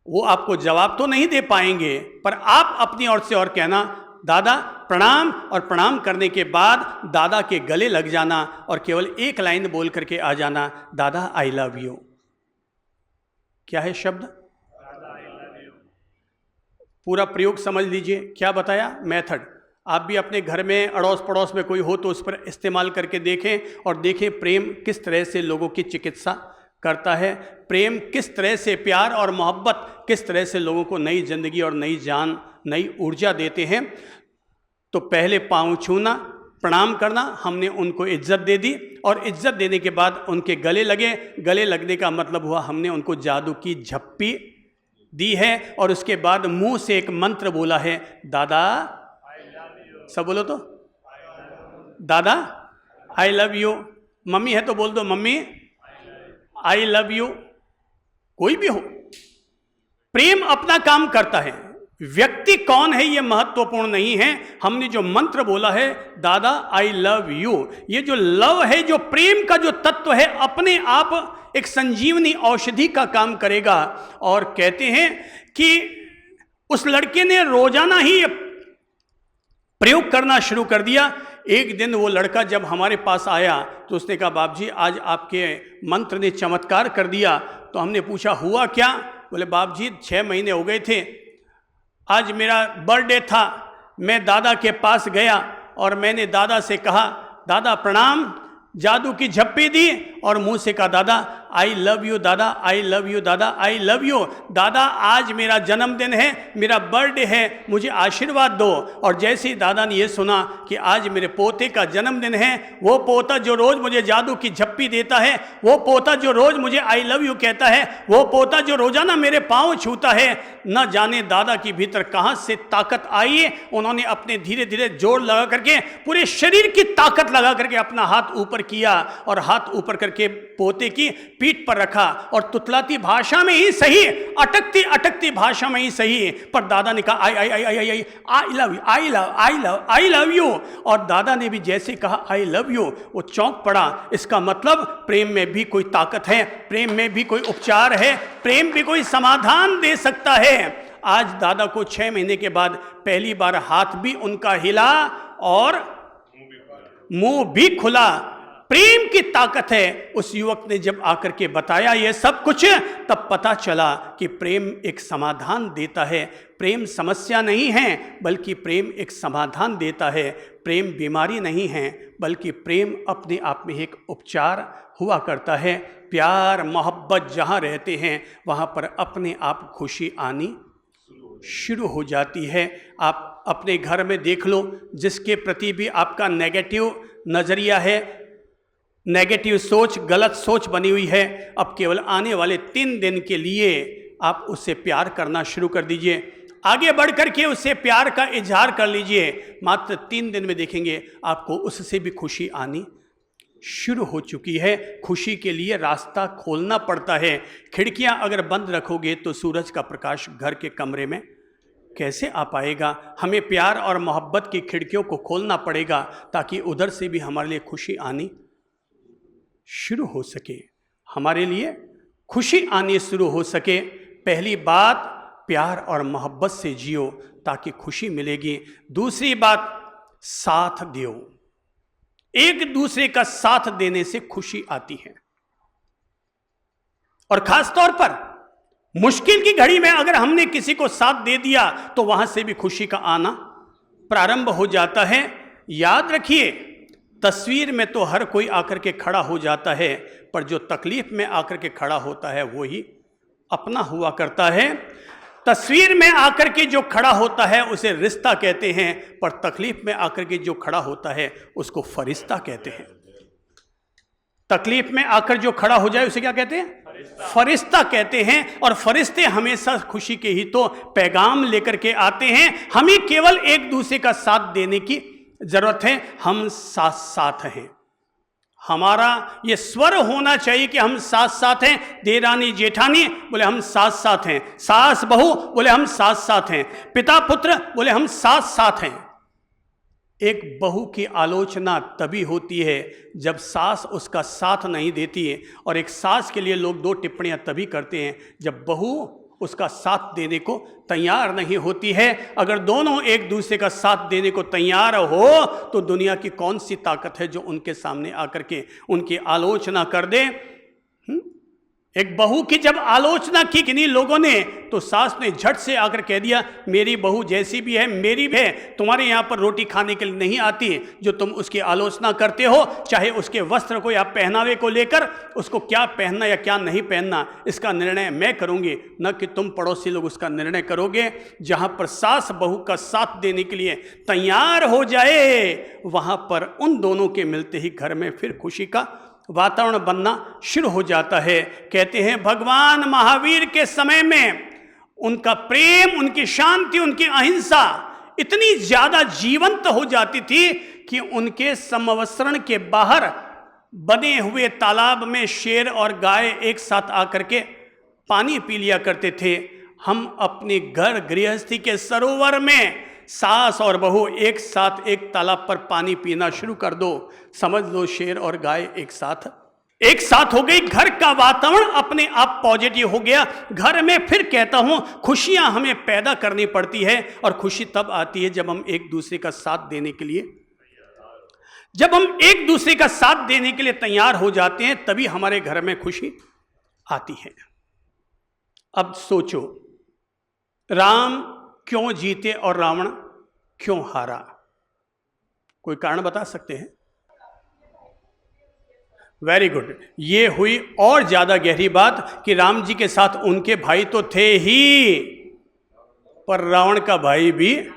वो आपको जवाब तो नहीं दे पाएंगे पर आप अपनी ओर से और कहना दादा प्रणाम, और प्रणाम करने के बाद दादा के गले लग जाना और केवल एक लाइन बोल करके आ जाना, दादा आई लव यू। क्या है शब्द? पूरा प्रयोग समझ लीजिए। क्या बताया? मेथड। आप भी अपने घर में अड़ोस पड़ोस में कोई हो तो उस पर इस्तेमाल करके देखें और देखें प्रेम किस तरह से लोगों की चिकित्सा करता है, प्रेम किस तरह से, प्यार और मोहब्बत किस तरह से लोगों को नई जिंदगी और नई जान, नई ऊर्जा देते हैं। तो पहले पाँव छूना, प्रणाम करना, हमने उनको इज्जत दे दी और इज्जत देने के बाद उनके गले लगे। गले लगने का मतलब हुआ हमने उनको जादू की झप्पी दी है और उसके बाद मुंह से एक मंत्र बोला है, दादा, सब बोलो तो, दादा आई लव यू। मम्मी है तो बोल दो मम्मी आई लव यू। कोई भी हो, प्रेम अपना काम करता है, व्यक्ति कौन है ये महत्वपूर्ण नहीं है। हमने जो मंत्र बोला है दादा आई लव यू, ये जो लव है, जो प्रेम का जो तत्व है, अपने आप एक संजीवनी औषधि का काम करेगा। और कहते हैं कि उस लड़के ने रोजाना ही प्रयोग करना शुरू कर दिया। एक दिन वो लड़का जब हमारे पास आया तो उसने कहा बाप जी आज आपके मंत्र ने चमत्कार कर दिया। तो हमने पूछा हुआ क्या? बोले बाप जी 6 महीने हो गए थे, आज मेरा बर्थडे था, मैं दादा के पास गया और मैंने दादा से कहा दादा प्रणाम, जादू की झप्पी दी और मुंह से कहा दादा आई लव यू, दादा आई लव यू, दादा आई लव यू। दादा आज मेरा जन्मदिन है, मेरा बर्थडे है, मुझे आशीर्वाद दो। और जैसे ही दादा ने ये सुना कि आज मेरे पोते का जन्मदिन है, वो पोता जो रोज मुझे जादू की झप्पी देता है, वो पोता जो रोज मुझे आई लव यू कहता है, वो पोता जो रोजाना मेरे पाँव छूता है, न जाने दादा के भीतर कहाँ से ताकत आई। उन्होंने अपने धीरे धीरे जोर लगा करके, पूरे शरीर की ताकत लगा करके अपना हाथ ऊपर किया और हाथ ऊपर करके पोते की पीठ पर रखा और तुतलाती भाषा में ही सही, अटकती अटकती भाषा में ही सही, पर दादा ने कहा I I I I I I love you, I love I love I love you. और दादा ने भी जैसे कहा आई लव यू, वो चौंक पड़ा। इसका मतलब प्रेम में भी कोई ताकत है, प्रेम में भी कोई उपचार है, प्रेम भी कोई समाधान दे सकता है। आज दादा को 6 महीने के बाद पहली बार हाथ भी उनका हिला और मुंह भी खुला। प्रेम की ताकत है। उस युवक ने जब आकर के बताया ये सब कुछ, तब पता चला कि प्रेम एक समाधान देता है। प्रेम समस्या नहीं है बल्कि प्रेम एक समाधान देता है। प्रेम बीमारी नहीं है बल्कि प्रेम अपने आप में एक उपचार हुआ करता है। प्यार मोहब्बत जहाँ रहते हैं वहाँ पर अपने आप खुशी आनी शुरू हो जाती है। आप अपने घर में देख लो, जिसके प्रति भी आपका नेगेटिव नज़रिया है, नेगेटिव सोच, गलत सोच बनी हुई है, अब केवल आने वाले 3 दिन के लिए आप उससे प्यार करना शुरू कर दीजिए। आगे बढ़ करके उससे प्यार का इजहार कर लीजिए। मात्र 3 दिन में देखेंगे आपको उससे भी खुशी आनी शुरू हो चुकी है। खुशी के लिए रास्ता खोलना पड़ता है। खिड़कियां अगर बंद रखोगे तो सूरज का प्रकाश घर के कमरे में कैसे आ पाएगा? हमें प्यार और मोहब्बत की खिड़कियों को खोलना पड़ेगा ताकि उधर से भी हमारे लिए खुशी आनी शुरू हो सके, हमारे लिए खुशी आनी शुरू हो सके। पहली बात, प्यार और मोहब्बत से जियो ताकि खुशी मिलेगी। दूसरी बात, साथ दो। एक दूसरे का साथ देने से खुशी आती है, और खास तौर पर मुश्किल की घड़ी में अगर हमने किसी को साथ दे दिया तो वहां से भी खुशी का आना प्रारंभ हो जाता है। याद रखिए, तस्वीर में तो हर कोई आकर के खड़ा हो जाता है, पर जो तकलीफ में आकर के खड़ा होता है वो ही अपना हुआ करता है। तस्वीर में आकर के जो खड़ा होता है उसे रिश्ता कहते हैं, पर तकलीफ में आकर के जो खड़ा होता है उसको फरिश्ता कहते हैं। तकलीफ में आकर जो खड़ा हो जाए उसे क्या कहते हैं? फरिश्ता कहते हैं। और फरिश्ते हमेशा खुशी के ही तो पैगाम लेकर के आते हैं। हमें केवल एक दूसरे का साथ देने की जरूरत है। हम साथ साथ हैं, हमारा ये स्वर होना चाहिए कि हम साथ साथ हैं। देरानी जेठानी बोले हम साथ साथ हैं, सास बहू बोले हम साथ साथ हैं, पिता पुत्र बोले हम साथ साथ हैं। एक बहू की आलोचना तभी होती है जब सास उसका साथ नहीं देती है, और एक सास के लिए लोग दो टिप्पणियां तभी करते हैं जब बहू उसका साथ देने को तैयार नहीं होती है। अगर दोनों एक दूसरे का साथ देने को तैयार हो तो दुनिया की कौन सी ताकत है जो उनके सामने आकर के उनकी आलोचना कर दे। एक बहू की जब आलोचना की किन्हीं लोगों ने तो सास ने झट से आकर कह दिया, मेरी बहू जैसी भी है मेरी भी है, तुम्हारे यहाँ पर रोटी खाने के लिए नहीं आती जो तुम उसकी आलोचना करते हो। चाहे उसके वस्त्र को या पहनावे को लेकर, उसको क्या पहनना या क्या नहीं पहनना इसका निर्णय मैं करूँगी, न कि तुम पड़ोसी लोग उसका निर्णय करोगे। जहाँ पर सास बहू का साथ देने के लिए तैयार हो जाए वहाँ पर उन दोनों के मिलते ही घर में फिर खुशी का वातावरण बनना शुरू हो जाता है। कहते हैं भगवान महावीर के समय में उनका प्रेम, उनकी शांति, उनकी अहिंसा इतनी ज्यादा जीवंत हो जाती थी कि उनके समवस्त्रण के बाहर बने हुए तालाब में शेर और गाय एक साथ आकर के पानी पी लिया करते थे। हम अपने घर गृहस्थी के सरोवर में सास और बहू एक साथ एक तालाब पर पानी पीना शुरू कर दो, समझ लो शेर और गाय एक साथ हो गई। घर का वातावरण अपने आप पॉजिटिव हो गया। घर में फिर कहता हूं खुशियां हमें पैदा करनी पड़ती है, और खुशी तब आती है जब हम एक दूसरे का साथ देने के लिए तैयार हो जाते हैं, तभी हमारे घर में खुशी आती है। अब सोचो, राम क्यों जीते और रावण क्यों हारा? कोई कारण बता सकते हैं? Very good. ये हुई और ज्यादा गहरी बात कि राम जी के साथ उनके भाई तो थे ही, पर रावण का भाई भी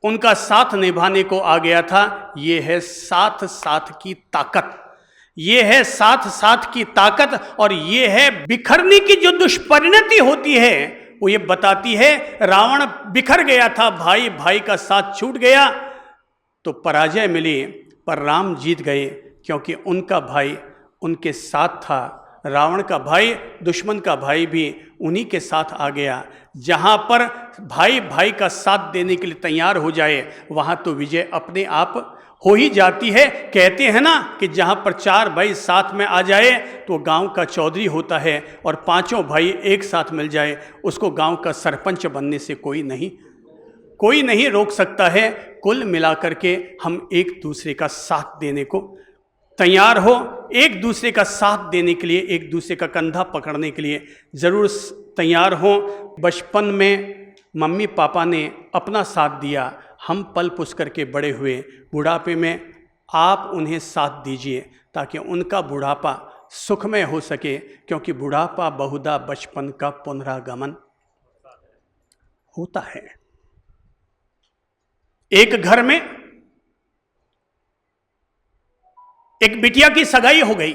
उनका साथ निभाने को आ गया था। ये है साथ साथ की ताकत, ये है साथ साथ की ताकत। और ये है बिखरने की जो दुष्परिणति होती है वो ये बताती है। रावण बिखर गया था, भाई भाई का साथ छूट गया तो पराजय मिली, पर राम जीत गए क्योंकि उनका भाई उनके साथ था। रावण का भाई, दुश्मन का भाई भी उन्हीं के साथ आ गया। जहाँ पर भाई भाई का साथ देने के लिए तैयार हो जाए वहाँ तो विजय अपने आप हो ही जाती है। कहते हैं ना कि जहाँ पर चार भाई साथ में आ जाए तो गांव का चौधरी होता है, और पांचों भाई एक साथ मिल जाए उसको गांव का सरपंच बनने से कोई नहीं रोक सकता है। कुल मिलाकर के हम एक दूसरे का साथ देने को तैयार हो, एक दूसरे का साथ देने के लिए, एक दूसरे का कंधा पकड़ने के लिए ज़रूर तैयार हो। बचपन में मम्मी पापा ने अपना साथ दिया, हम पल पुस करके बड़े हुए। बुढ़ापे में आप उन्हें साथ दीजिए ताकि उनका बुढ़ापा सुखमय हो सके, क्योंकि बुढ़ापा बहुधा बचपन का पुनरागमन होता है। एक घर में एक बिटिया की सगाई हो गई,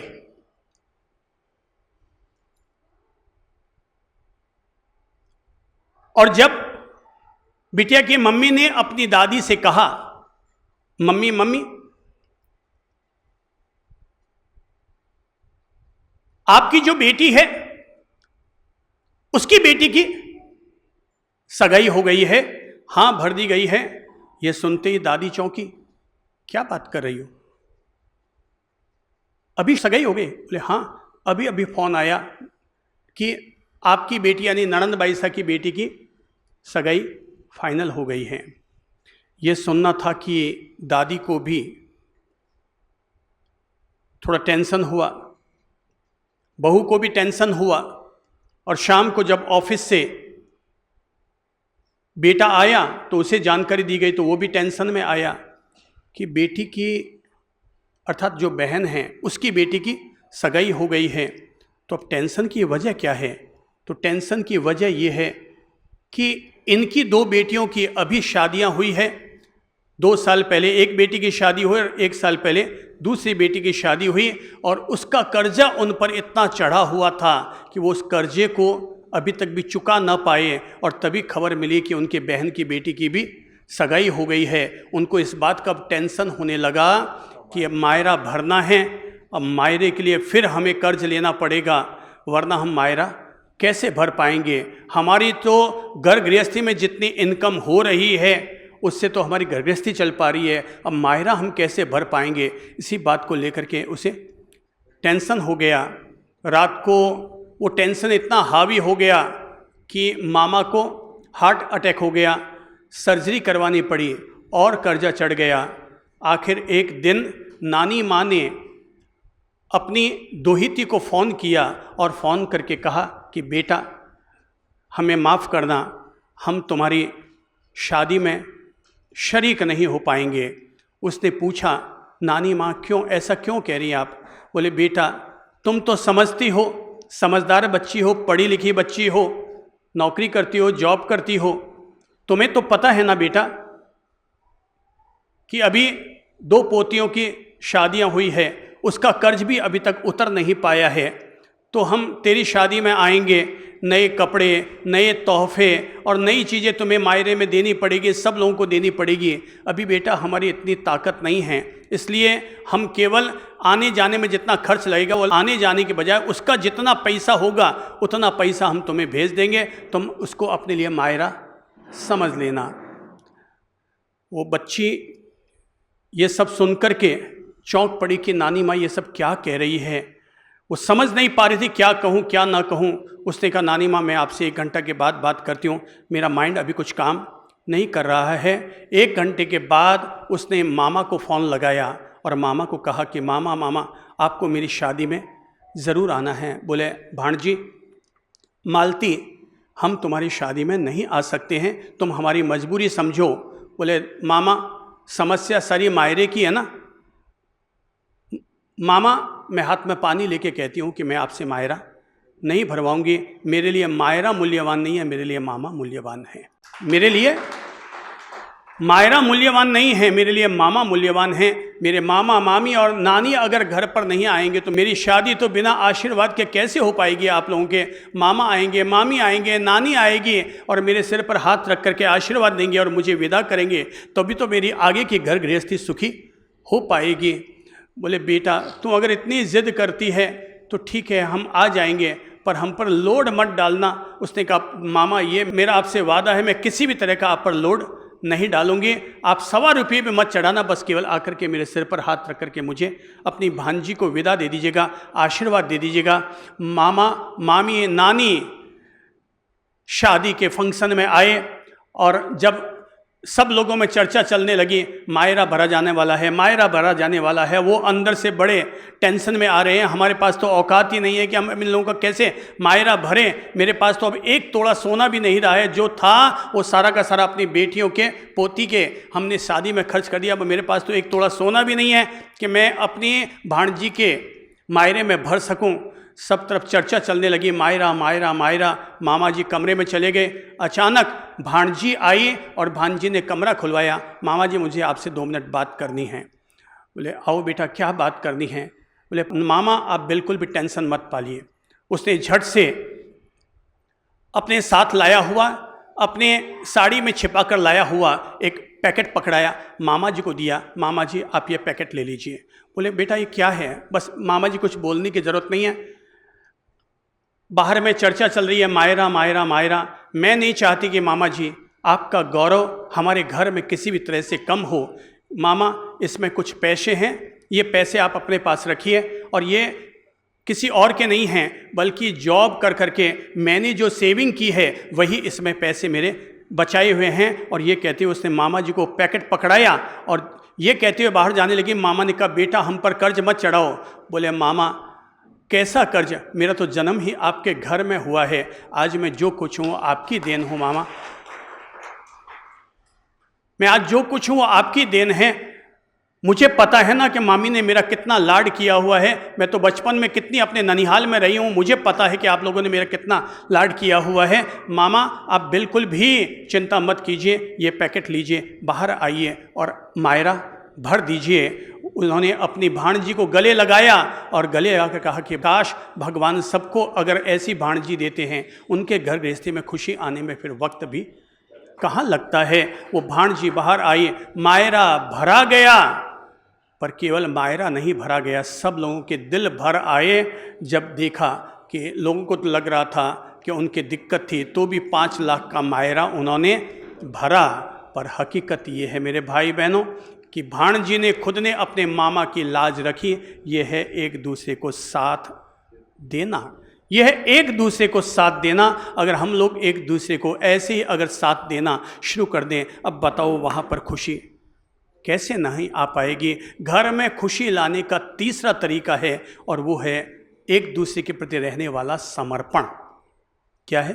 और जब बिटिया की मम्मी ने अपनी दादी से कहा, मम्मी आपकी जो बेटी है उसकी बेटी की सगाई हो गई है, हाँ भर दी गई है। यह सुनते ही दादी चौंकी, क्या बात कर रही हो, अभी सगाई हो गई? बोले हाँ, अभी फोन आया कि आपकी बेटी यानी ननंद बाईसा की बेटी की सगाई फाइनल हो गई है। ये सुनना था कि दादी को भी थोड़ा टेंशन हुआ, बहू को भी टेंशन हुआ, और शाम को जब ऑफिस से बेटा आया तो उसे जानकारी दी गई तो वो भी टेंशन में आया कि बेटी की अर्थात जो बहन है उसकी बेटी की सगाई हो गई है। तो अब टेंशन की वजह क्या है? तो टेंशन की वजह ये है कि इनकी दो बेटियों की अभी शादियां हुई है। 2 साल पहले एक बेटी की शादी हुई और 1 साल पहले दूसरी बेटी की शादी हुई, और उसका कर्जा उन पर इतना चढ़ा हुआ था कि वो उस कर्जे को अभी तक भी चुका ना पाए, और तभी खबर मिली कि उनके बहन की बेटी की भी सगाई हो गई है। उनको इस बात का टेंशन होने लगा कि अब मायरा भरना है, अब मायरे के लिए फिर हमें कर्ज लेना पड़ेगा, वरना हम मायरा कैसे भर पाएंगे। हमारी तो घर गृहस्थी में जितनी इनकम हो रही है उससे तो हमारी घर गृहस्थी चल पा रही है, अब मायरा हम कैसे भर पाएंगे। इसी बात को लेकर के उसे टेंशन हो गया। रात को वो टेंशन इतना हावी हो गया कि मामा को हार्ट अटैक हो गया, सर्जरी करवानी पड़ी और कर्जा चढ़ गया। आखिर एक दिन नानी माँ ने अपनी दोहिती को फ़ोन किया और फ़ोन करके कहा कि बेटा हमें माफ़ करना, हम तुम्हारी शादी में शरीक नहीं हो पाएंगे। उसने पूछा, नानी माँ क्यों, ऐसा क्यों कह रही हैं आप? बोले बेटा तुम तो समझती हो, समझदार बच्ची हो, पढ़ी लिखी बच्ची हो, नौकरी करती हो, जॉब करती हो, तुम्हें तो पता है ना बेटा कि अभी 2 पोतियों की शादियां हुई है, उसका कर्ज भी अभी तक उतर नहीं पाया है। तो हम तेरी शादी में आएंगे, नए कपड़े, नए तोहफे और नई चीज़ें तुम्हें मायरे में देनी पड़ेगी, सब लोगों को देनी पड़ेगी। अभी बेटा हमारी इतनी ताकत नहीं है, इसलिए हम केवल आने जाने में जितना खर्च लगेगा वो आने जाने के बजाय उसका जितना पैसा होगा उतना पैसा हम तुम्हें भेज देंगे, तुम उसको अपने लिए मायरा समझ लेना। वो बच्ची ये सब सुन कर के चौंक पड़ी कि नानी माँ ये सब क्या कह रही है। वो समझ नहीं पा रही थी क्या कहूँ क्या ना कहूँ। उसने कहा नानी माँ मैं आपसे 1 घंटा के बाद बात करती हूँ, मेरा माइंड अभी कुछ काम नहीं कर रहा है। 1 घंटे के बाद उसने मामा को फ़ोन लगाया और मामा को कहा कि मामा आपको मेरी शादी में ज़रूर आना है। बोले भाणजी मालती हम तुम्हारी शादी में नहीं आ सकते हैं, तुम हमारी मजबूरी समझो। बोले मामा समस्या सारी मायरे की है ना। मामा मैं हाथ में पानी लेके कहती हूँ कि मैं आपसे मायरा नहीं भरवाऊंगी। मेरे लिए मायरा मूल्यवान नहीं है, मेरे लिए मामा मूल्यवान है। मेरे लिए मायरा मूल्यवान नहीं है, मेरे लिए मामा मूल्यवान है। मेरे मामा मामी और नानी अगर घर पर नहीं आएंगे तो मेरी शादी तो बिना आशीर्वाद के कैसे हो पाएगी। आप लोगों के मामा आएंगे, मामी आएंगे, नानी आएगी और मेरे सिर पर हाथ रख करके आशीर्वाद देंगे और मुझे विदा करेंगे, तभी तो मेरी आगे की घर गृहस्थी सुखी हो पाएगी। बोले बेटा तू अगर इतनी जिद करती है तो ठीक है हम आ जाएंगे, पर हम पर लोड मत डालना। उसने कहा मामा ये मेरा आपसे वादा है, मैं किसी भी तरह का आप पर लोड नहीं डालूंगी। आप ₹1.25 भी मत चढ़ाना, बस केवल आकर के मेरे सिर पर हाथ रख करके मुझे अपनी भांजी को विदा दे दीजिएगा, आशीर्वाद दे दीजिएगा। मामा मामी नानी शादी के फंक्शन में आए और जब सब लोगों में चर्चा चलने लगी मायरा भरा जाने वाला है, मायरा भरा जाने वाला है, वो अंदर से बड़े टेंशन में आ रहे हैं। हमारे पास तो औकात ही नहीं है कि हम इन लोगों का कैसे मायरा भरें। मेरे पास तो अब 1 तोड़ा सोना भी नहीं रहा है, जो था वो सारा का सारा अपनी बेटियों के पोती के हमने शादी में खर्च कर दिया। अब मेरे पास तो 1 तोड़ा सोना भी नहीं है कि मैं अपनी भाणजी के मायरे में भर सकूँ। सब तरफ चर्चा चलने लगी मायरा मायरा मायरा। मामा जी कमरे में चले गए। अचानक भाणजी आई और भांजी ने कमरा खुलवाया। मामा जी मुझे आपसे 2 मिनट बात करनी है। बोले आओ बेटा क्या बात करनी है। बोले मामा आप बिल्कुल भी टेंशन मत पालिए। उसने झट से अपने साथ लाया हुआ, अपने साड़ी में छिपा कर लाया हुआ एक पैकेट पकड़ाया, मामा जी को दिया। मामा जी आप ये पैकेट ले लीजिए। बोले बेटा ये क्या है। बस मामा जी कुछ बोलने की ज़रूरत नहीं है, बाहर में चर्चा चल रही है मायरा मायरा मायरा। मैं नहीं चाहती कि मामा जी आपका गौरव हमारे घर में किसी भी तरह से कम हो। मामा इसमें कुछ पैसे हैं, ये पैसे आप अपने पास रखिए और ये किसी और के नहीं हैं, बल्कि जॉब कर करके मैंने जो सेविंग की है वही इसमें पैसे मेरे बचाए हुए हैं। और ये कहते हुए उसने मामा जी को पैकेट पकड़ाया और ये कहते हुए बाहर जाने लगी। मामा ने कहा, बेटा हम पर कर्ज मत चढ़ाओ। बोले, मामा कैसा कर्ज, मेरा तो जन्म ही आपके घर में हुआ है, आज मैं जो कुछ हूँ आपकी देन हूँ मामा, मैं आज जो कुछ हूँ वो आपकी देन है। मुझे पता है ना कि मामी ने मेरा कितना लाड किया हुआ है, मैं तो बचपन में कितनी अपने ननिहाल में रही हूँ, मुझे पता है कि आप लोगों ने मेरा कितना लाड किया हुआ है। मामा आप बिल्कुल भी चिंता मत कीजिए, ये पैकेट लीजिए, बाहर आइए और मायरा भर दीजिए। उन्होंने अपनी भाणजी को गले लगाया और गले आकर कहा कि काश भगवान सबको अगर ऐसी भाणजी देते हैं, उनके घर गृहस्थी में खुशी आने में फिर वक्त भी कहाँ लगता है। वो भाणजी बाहर आई, मायरा भरा गया, पर केवल मायरा नहीं भरा गया, सब लोगों के दिल भर आए जब देखा कि लोगों को तो लग रहा था कि उनकी दिक्कत थी, तो भी 5 लाख का मायरा उन्होंने भरा। पर हकीकत ये है मेरे भाई बहनों कि भाणजी ने खुद ने अपने मामा की लाज रखी। ये है एक दूसरे को साथ देना, यह है एक दूसरे को साथ देना। अगर हम लोग एक दूसरे को ऐसे ही अगर साथ देना शुरू कर दें, अब बताओ वहाँ पर खुशी कैसे नहीं आ पाएगी। घर में खुशी लाने का तीसरा तरीका है और वो है एक दूसरे के प्रति रहने वाला समर्पण। क्या है?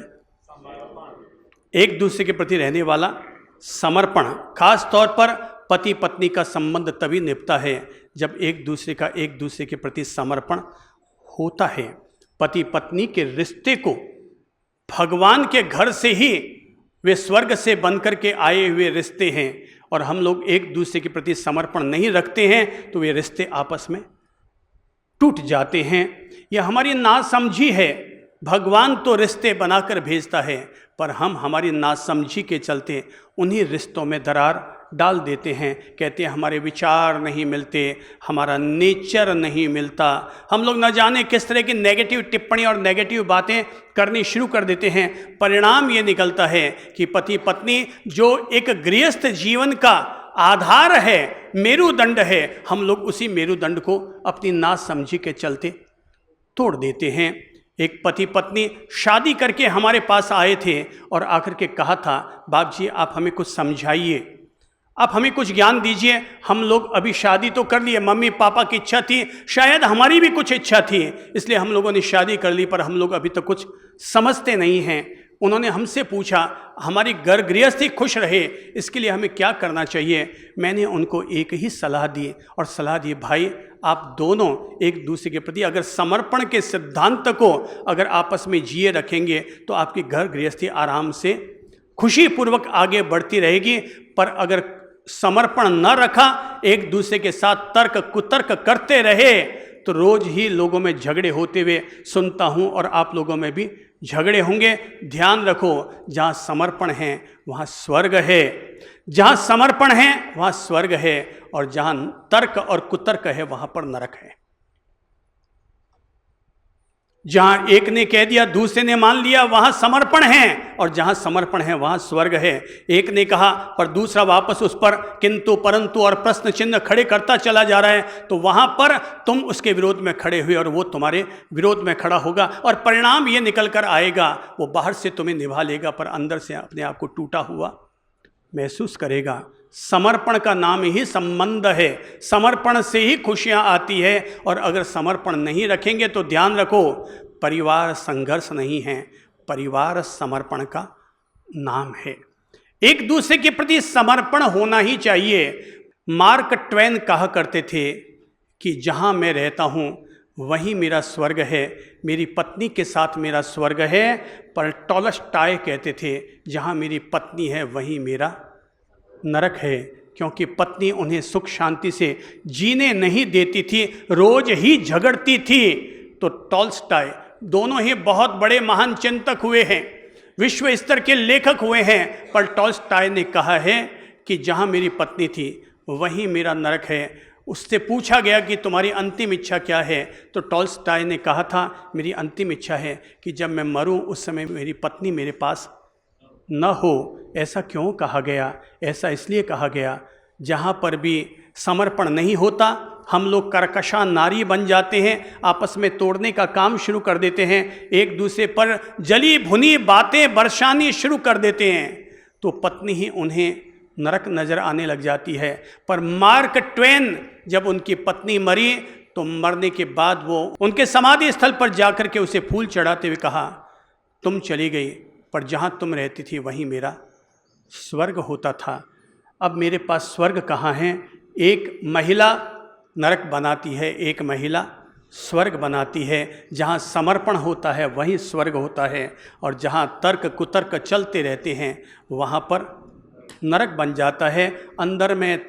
एक दूसरे के प्रति रहने वाला समर्पण। खास तौर पर पति पत्नी का संबंध तभी निभता है जब एक दूसरे के प्रति समर्पण होता है। पति पत्नी के रिश्ते को भगवान के घर से ही, वे स्वर्ग से बनकर के आए हुए रिश्ते हैं, और हम लोग एक दूसरे के प्रति समर्पण नहीं रखते हैं तो वे रिश्ते आपस में टूट जाते हैं। यह हमारी नासमझी है। भगवान तो रिश्ते बनाकर भेजता है, पर हम हमारी नासमझी के चलते उन्हीं रिश्तों में दरार डाल देते हैं। कहते हैं हमारे विचार नहीं मिलते, हमारा नेचर नहीं मिलता। हम लोग न जाने किस तरह की नेगेटिव टिप्पणी और नेगेटिव बातें करनी शुरू कर देते हैं। परिणाम ये निकलता है कि पति पत्नी जो एक गृहस्थ जीवन का आधार है, मेरुदंड है, हम लोग उसी मेरुदंड को अपनी नासमझी के चलते तोड़ देते हैं। एक पति पत्नी शादी करके हमारे पास आए थे और आकर के कहा था, बाप जी आप हमें कुछ समझाइए, आप हमें कुछ ज्ञान दीजिए। हम लोग अभी शादी तो कर लिए, मम्मी पापा की इच्छा थी, शायद हमारी भी कुछ इच्छा थी, इसलिए हम लोगों ने शादी कर ली, पर हम लोग अभी तक कुछ समझते नहीं हैं। उन्होंने हमसे पूछा हमारी घर गृहस्थी खुश रहे इसके लिए हमें क्या करना चाहिए। मैंने उनको एक ही सलाह दी और सलाह दी, भाई आप दोनों एक दूसरे के प्रति अगर समर्पण के सिद्धांत को अगर आपस में जिए रखेंगे तो आपकी घर गृहस्थी आराम से खुशीपूर्वक आगे बढ़ती रहेगी। पर अगर समर्पण न रखा, एक दूसरे के साथ तर्क कुतर्क करते रहे, तो रोज ही लोगों में झगड़े होते हुए सुनता हूँ और आप लोगों में भी झगड़े होंगे। ध्यान रखो, जहाँ समर्पण है वहाँ स्वर्ग है, जहाँ समर्पण है वहाँ स्वर्ग है, और जहाँ तर्क और कुतर्क है वहाँ पर नरक है। जहाँ एक ने कह दिया दूसरे ने मान लिया वहाँ समर्पण है, और जहाँ समर्पण है वहाँ स्वर्ग है। एक ने कहा पर दूसरा वापस उस पर किंतु परंतु और प्रश्न चिन्ह खड़े करता चला जा रहा है, तो वहाँ पर तुम उसके विरोध में खड़े हुए और वो तुम्हारे विरोध में खड़ा होगा, और परिणाम ये निकल कर आएगा, वो बाहर से तुम्हें निभा लेगा पर अंदर से अपने आप को टूटा हुआ महसूस करेगा। समर्पण का नाम ही संबंध है, समर्पण से ही खुशियां आती है। और अगर समर्पण नहीं रखेंगे तो ध्यान रखो, परिवार संघर्ष नहीं है, परिवार समर्पण का नाम है। एक दूसरे के प्रति समर्पण होना ही चाहिए। मार्क ट्वेन कहा करते थे कि जहां मैं रहता हूं वहीं मेरा स्वर्ग है, मेरी पत्नी के साथ मेरा स्वर्ग है। पर टॉलस्टॉय कहते थे जहां मेरी पत्नी है वहीं मेरा नरक है, क्योंकि पत्नी उन्हें सुख शांति से जीने नहीं देती थी, रोज ही झगड़ती थी। तो टॉलस्टॉय दोनों ही बहुत बड़े महान चिंतक हुए हैं, विश्व स्तर के लेखक हुए हैं, पर टॉलस्टॉय ने कहा है कि जहां मेरी पत्नी थी वहीं मेरा नरक है। उससे पूछा गया कि तुम्हारी अंतिम इच्छा क्या है, तो टॉलस्टॉय ने कहा था मेरी अंतिम इच्छा है कि जब मैं मरूं उस समय मेरी पत्नी मेरे पास न हो। ऐसा क्यों कहा गया? ऐसा इसलिए कहा गया जहाँ पर भी समर्पण नहीं होता, हम लोग कर्कशा नारी बन जाते हैं, आपस में तोड़ने का काम शुरू कर देते हैं, एक दूसरे पर जली भुनी बातें बरसानी शुरू कर देते हैं, तो पत्नी ही उन्हें नरक नजर आने लग जाती है। पर मार्क ट्वेन जब उनकी पत्नी मरी तो मरने के बाद वो उनके समाधि स्थल पर जाकर के उसे फूल चढ़ाते हुए कहा, तुम चली गई पर जहाँ तुम रहती थी वहीं मेरा स्वर्ग होता था, अब मेरे पास स्वर्ग कहाँ है। एक महिला नरक बनाती है, एक महिला स्वर्ग बनाती है। जहाँ समर्पण होता है वहीं स्वर्ग होता है, और जहाँ तर्क कुतर्क चलते रहते हैं वहाँ पर नरक बन जाता है। अंदर में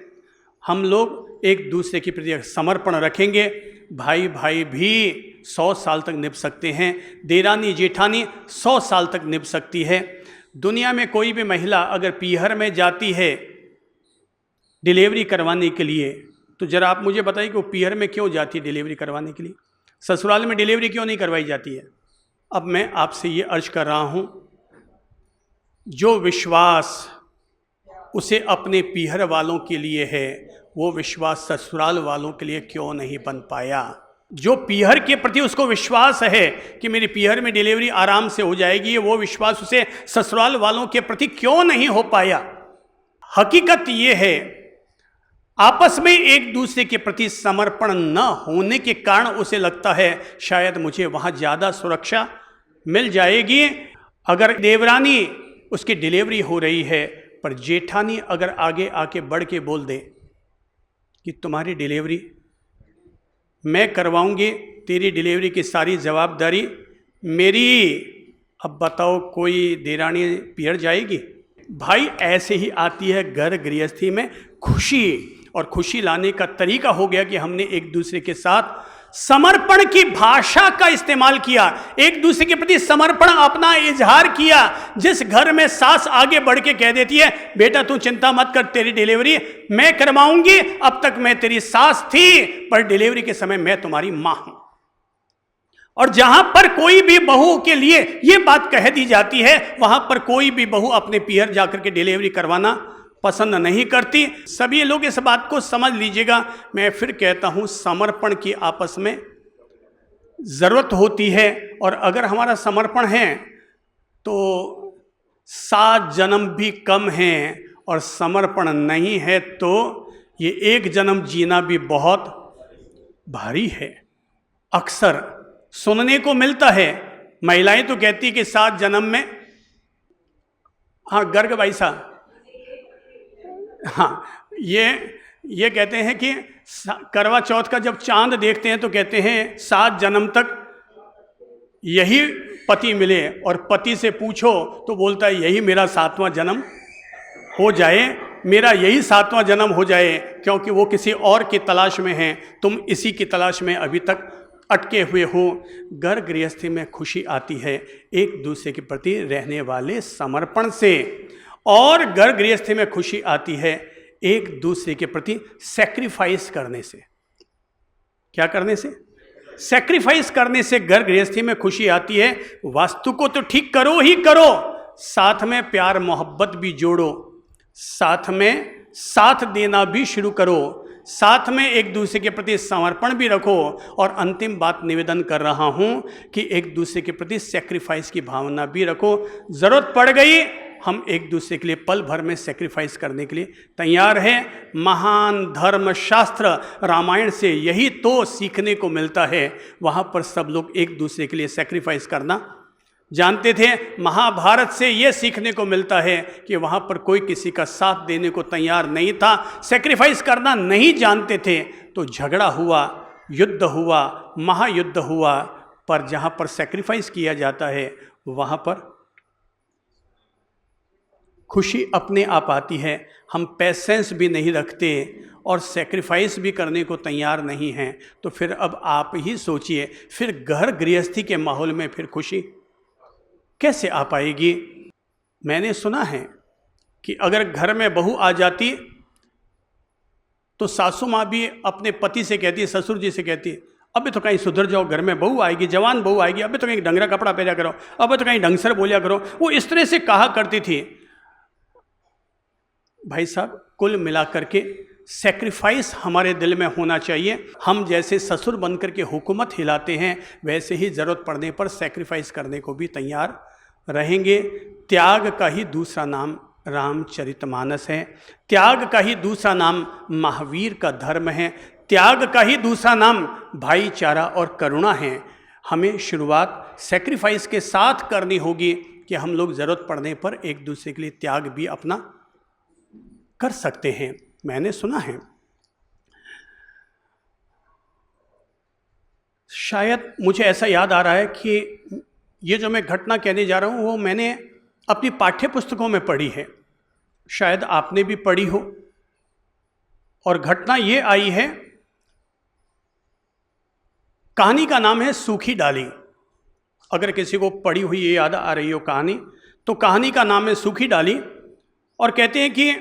हम लोग एक दूसरे के प्रति समर्पण रखेंगे, भाई भाई भी 100 साल तक निभ सकते हैं, देरानी जेठानी 100 साल तक निभ सकती है। दुनिया में कोई भी महिला अगर पीहर में जाती है डिलीवरी करवाने के लिए, तो ज़रा आप मुझे बताइए कि वो पीहर में क्यों जाती है डिलीवरी करवाने के लिए, ससुराल में डिलीवरी क्यों नहीं करवाई जाती है। अब मैं आपसे ये अर्ज कर रहा हूँ, जो विश्वास उसे अपने पीहर वालों के लिए है वो विश्वास ससुराल वालों के लिए क्यों नहीं बन पाया। जो पीहर के प्रति उसको विश्वास है कि मेरी पीहर में डिलीवरी आराम से हो जाएगी, वो विश्वास उसे ससुराल वालों के प्रति क्यों नहीं हो पाया। हकीकत ये है, आपस में एक दूसरे के प्रति समर्पण न होने के कारण उसे लगता है शायद मुझे वहाँ ज़्यादा सुरक्षा मिल जाएगी। अगर देवरानी उसकी डिलीवरी हो रही है पर जेठानी अगर आगे आके बढ़ के बोल दे कि तुम्हारी डिलीवरी मैं करवाऊंगी, तेरी डिलीवरी की सारी जवाबदारी मेरी, अब बताओ कोई देरानी पीहर जाएगी। भाई ऐसे ही आती है घर गृहस्थी में खुशी, और खुशी लाने का तरीका हो गया कि हमने एक दूसरे के साथ समर्पण की भाषा का इस्तेमाल किया, एक दूसरे के प्रति समर्पण अपना इजहार किया। जिस घर में सास आगे बढ़ के कह देती है बेटा तू चिंता मत कर, तेरी डिलीवरी मैं करवाऊंगी, अब तक मैं तेरी सास थी पर डिलीवरी के समय मैं तुम्हारी मां हूं। और जहां पर कोई भी बहू के लिए यह बात कह दी जाती है वहां पर कोई भी बहू अपने पीहर जाकर के डिलीवरी करवाना पसंद नहीं करती। सभी लोग इस बात को समझ लीजिएगा। मैं फिर कहता हूं, समर्पण की आपस में जरूरत होती है, और अगर हमारा समर्पण है तो 7 जन्म भी कम हैं, और समर्पण नहीं है तो ये एक जन्म जीना भी बहुत भारी है। अक्सर सुनने को मिलता है, महिलाएं तो कहती कि 7 जन्म में, हाँ गर्ग भाई साहब, हाँ ये कहते हैं कि करवा चौथ का जब चांद देखते हैं तो कहते हैं 7 जन्म तक यही पति मिले, और पति से पूछो तो बोलता है यही मेरा 7वां जन्म हो जाए, मेरा यही 7वां जन्म हो जाए, क्योंकि वो किसी और की तलाश में है, तुम इसी की तलाश में अभी तक अटके हुए हो। घर गृहस्थी में खुशी आती है एक दूसरे के प्रति रहने वाले समर्पण से, और घर गृहस्थी में खुशी आती है एक दूसरे के प्रति सैक्रिफाइस करने से। क्या करने से? सैक्रिफाइस करने से घर गृहस्थी में खुशी आती है। वास्तु को तो ठीक करो ही करो, साथ में प्यार मोहब्बत भी जोड़ो, साथ में साथ देना भी शुरू करो, साथ में एक दूसरे के प्रति समर्पण भी रखो। और अंतिम बात निवेदन कर रहा हूं कि एक दूसरे के प्रति सैक्रिफाइस की भावना भी रखो। जरूरत पड़ गई हम एक दूसरे के लिए पल भर में सैक्रिफाइस करने के लिए तैयार हैं। महान धर्म शास्त्र रामायण से यही तो सीखने को मिलता है। वहाँ पर सब लोग एक दूसरे के लिए सैक्रिफाइस करना जानते थे। महाभारत से ये सीखने को मिलता है कि वहाँ पर कोई किसी का साथ देने को तैयार नहीं था, सैक्रिफाइस करना नहीं जानते थे, तो झगड़ा हुआ, युद्ध हुआ, महायुद्ध हुआ। पर जहाँ पर सैक्रिफाइस किया जाता है वहाँ पर खुशी अपने आप आती है। हम पेशेंस भी नहीं रखते और सैक्रिफाइस भी करने को तैयार नहीं हैं, तो फिर अब आप ही सोचिए, फिर घर गृहस्थी के माहौल में फिर खुशी कैसे आ पाएगी। मैंने सुना है कि अगर घर में बहू आ जाती तो सासू माँ भी अपने पति से कहती है, ससुर जी से कहती है, अबे तो कहीं सुधर जाओ, घर में बहू आएगी, जवान बहू आएगी, अबे तो कहीं ढंगरा कपड़ा पहना करो, अबे तो कहीं ढंग से बोलिया करो। वो इस तरह से कहा करती थी। भाई साहब, कुल मिलाकर के सेक्रीफाइस हमारे दिल में होना चाहिए। हम जैसे ससुर बनकर के हुकूमत हिलाते हैं, वैसे ही ज़रूरत पड़ने पर सेक्रीफाइस करने को भी तैयार रहेंगे। त्याग का ही दूसरा नाम रामचरितमानस है, त्याग का ही दूसरा नाम महावीर का धर्म है, त्याग का ही दूसरा नाम भाईचारा और करुणा है। हमें शुरुआत सेक्रीफाइस के साथ करनी होगी कि हम लोग ज़रूरत पड़ने पर एक दूसरे के लिए त्याग भी अपना कर सकते हैं। मैंने सुना है, शायद मुझे ऐसा याद आ रहा है कि ये जो मैं घटना कहने जा रहा हूँ वो मैंने अपनी पाठ्य पुस्तकों में पढ़ी है, शायद आपने भी पढ़ी हो। और घटना ये आई है, कहानी का नाम है सूखी डाली। अगर किसी को पढ़ी हुई ये याद आ रही हो कहानी, तो कहानी का नाम है सूखी डाली। और कहते हैं कि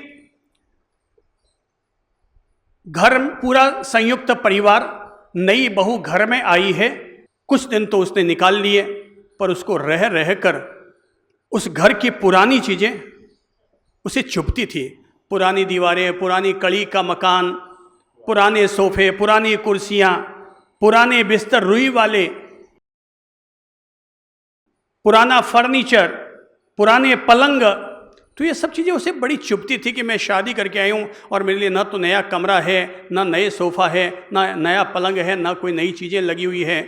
घर पूरा संयुक्त परिवार, नई बहू घर में आई है। कुछ दिन तो उसने निकाल लिए, पर उसको रह रह कर उस घर की पुरानी चीज़ें उसे चुभती थी। पुरानी दीवारें, पुरानी कड़ी का मकान, पुराने सोफे, पुरानी कुर्सियाँ, पुराने बिस्तर रुई वाले, पुराना फर्नीचर, पुराने पलंग, तो ये सब चीज़ें उसे बड़ी चुभती थी कि मैं शादी करके आई हूँ और मेरे लिए ना तो नया कमरा है, ना नए सोफ़ा है, ना नया पलंग है, ना कोई नई चीज़ें लगी हुई है।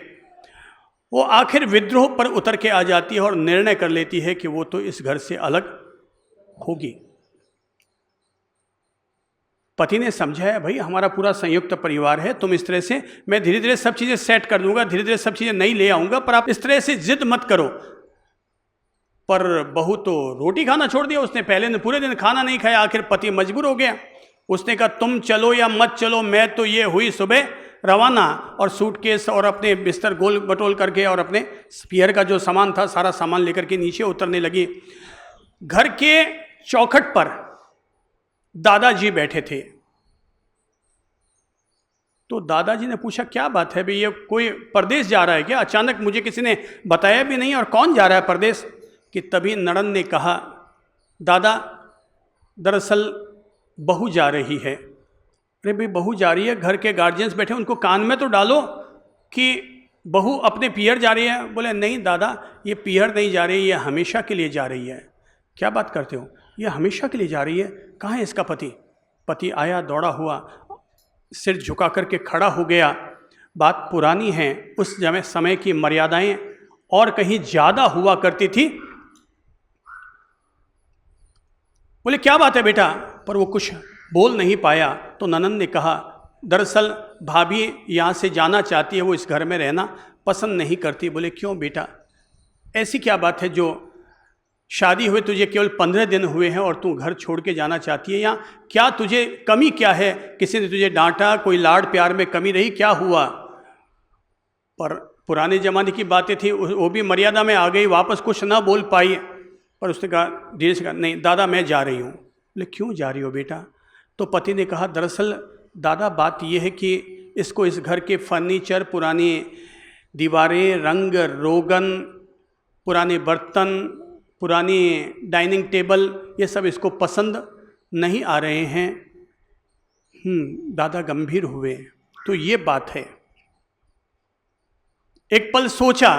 वो आखिर विद्रोह पर उतर के आ जाती है और निर्णय कर लेती है कि वो तो इस घर से अलग होगी। पति ने समझाया, भाई हमारा पूरा संयुक्त परिवार है, तुम इस तरह से, मैं धीरे धीरे सब चीज़ें सेट कर दूंगा, धीरे धीरे सब चीज़ें नई ले आऊँगा, पर आप इस तरह से जिद मत करो। पर बहू तो रोटी खाना छोड़ दिया उसने, पहले ने पूरे दिन खाना नहीं खाया। आखिर पति मजबूर हो गया, उसने कहा तुम चलो या मत चलो, मैं तो ये हुई सुबह रवाना। और सूटकेस और अपने बिस्तर गोल बटोल करके और अपने स्पीयर का जो सामान था सारा सामान लेकर के नीचे उतरने लगी। घर के चौखट पर दादाजी बैठे थे। तो दादाजी ने पूछा, क्या बात है भाई, ये कोई परदेश जा रहा है क्या? अचानक मुझे किसी ने बताया भी नहीं, और कौन जा रहा है परदेश? कि तभी नड़न ने कहा, दादा दरअसल बहू जा रही है। अरे भाई बहू जा रही है, घर के गार्जियंस बैठे, उनको कान में तो डालो कि बहू अपने पियर जा रही है। बोले नहीं दादा, ये पियर नहीं जा रही, ये हमेशा के लिए जा रही है। क्या बात करते हो, ये हमेशा के लिए जा रही है? कहाँ है इसका पति? पति आया, दौड़ा हुआ, सिर झुका करके खड़ा हो गया। बात पुरानी है, उस समय की मर्यादाएं और कहीं ज़्यादा हुआ करती थी। बोले क्या बात है बेटा? पर वो कुछ बोल नहीं पाया। तो ननंद ने कहा, दरअसल भाभी यहाँ से जाना चाहती है, वो इस घर में रहना पसंद नहीं करती। बोले क्यों बेटा, ऐसी क्या बात है जो शादी हुए तुझे केवल 15 दिन हुए हैं और तू घर छोड़ के जाना चाहती है? यहाँ क्या तुझे कमी क्या है? किसी ने तुझे डांटा, कोई लाड प्यार में कमी रही, क्या हुआ? पर पुराने ज़माने की बातें थी, वो भी मर्यादा में आ गई, वापस कुछ ना बोल पाई। पर उसने कहा, धीरे से कहा, नहीं दादा मैं जा रही हूँ। बोले क्यों जा रही हो बेटा? तो पति ने कहा, दरअसल दादा बात यह है कि इसको इस घर के फर्नीचर, पुरानी दीवारें, रंग रोगन, पुराने बर्तन, पुरानी डाइनिंग टेबल, ये सब इसको पसंद नहीं आ रहे हैं। दादा गंभीर हुए। तो ये बात है। एक पल सोचा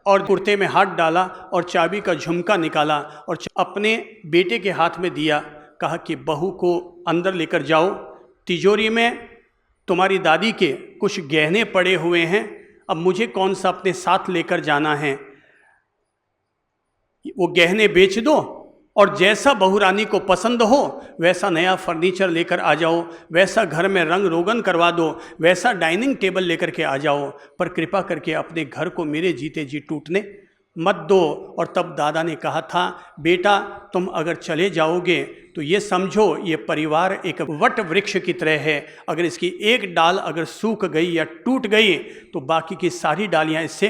और कुर्ते में हाथ डाला और चाबी का झुमका निकाला और अपने बेटे के हाथ में दिया। कहा कि बहू को अंदर लेकर जाओ, तिजोरी में तुम्हारी दादी के कुछ गहने पड़े हुए हैं, अब मुझे कौन सा अपने साथ लेकर जाना है, वो गहने बेच दो और जैसा बहू रानी को पसंद हो वैसा नया फर्नीचर लेकर आ जाओ, वैसा घर में रंग रोगन करवा दो, वैसा डाइनिंग टेबल लेकर के आ जाओ, पर कृपा करके अपने घर को मेरे जीते जी टूटने मत दो। और तब दादा ने कहा था, बेटा तुम अगर चले जाओगे तो ये समझो ये परिवार एक वट वृक्ष की तरह है, अगर इसकी एक डाल अगर सूख गई या टूट गई तो बाकी की सारी डालियाँ इससे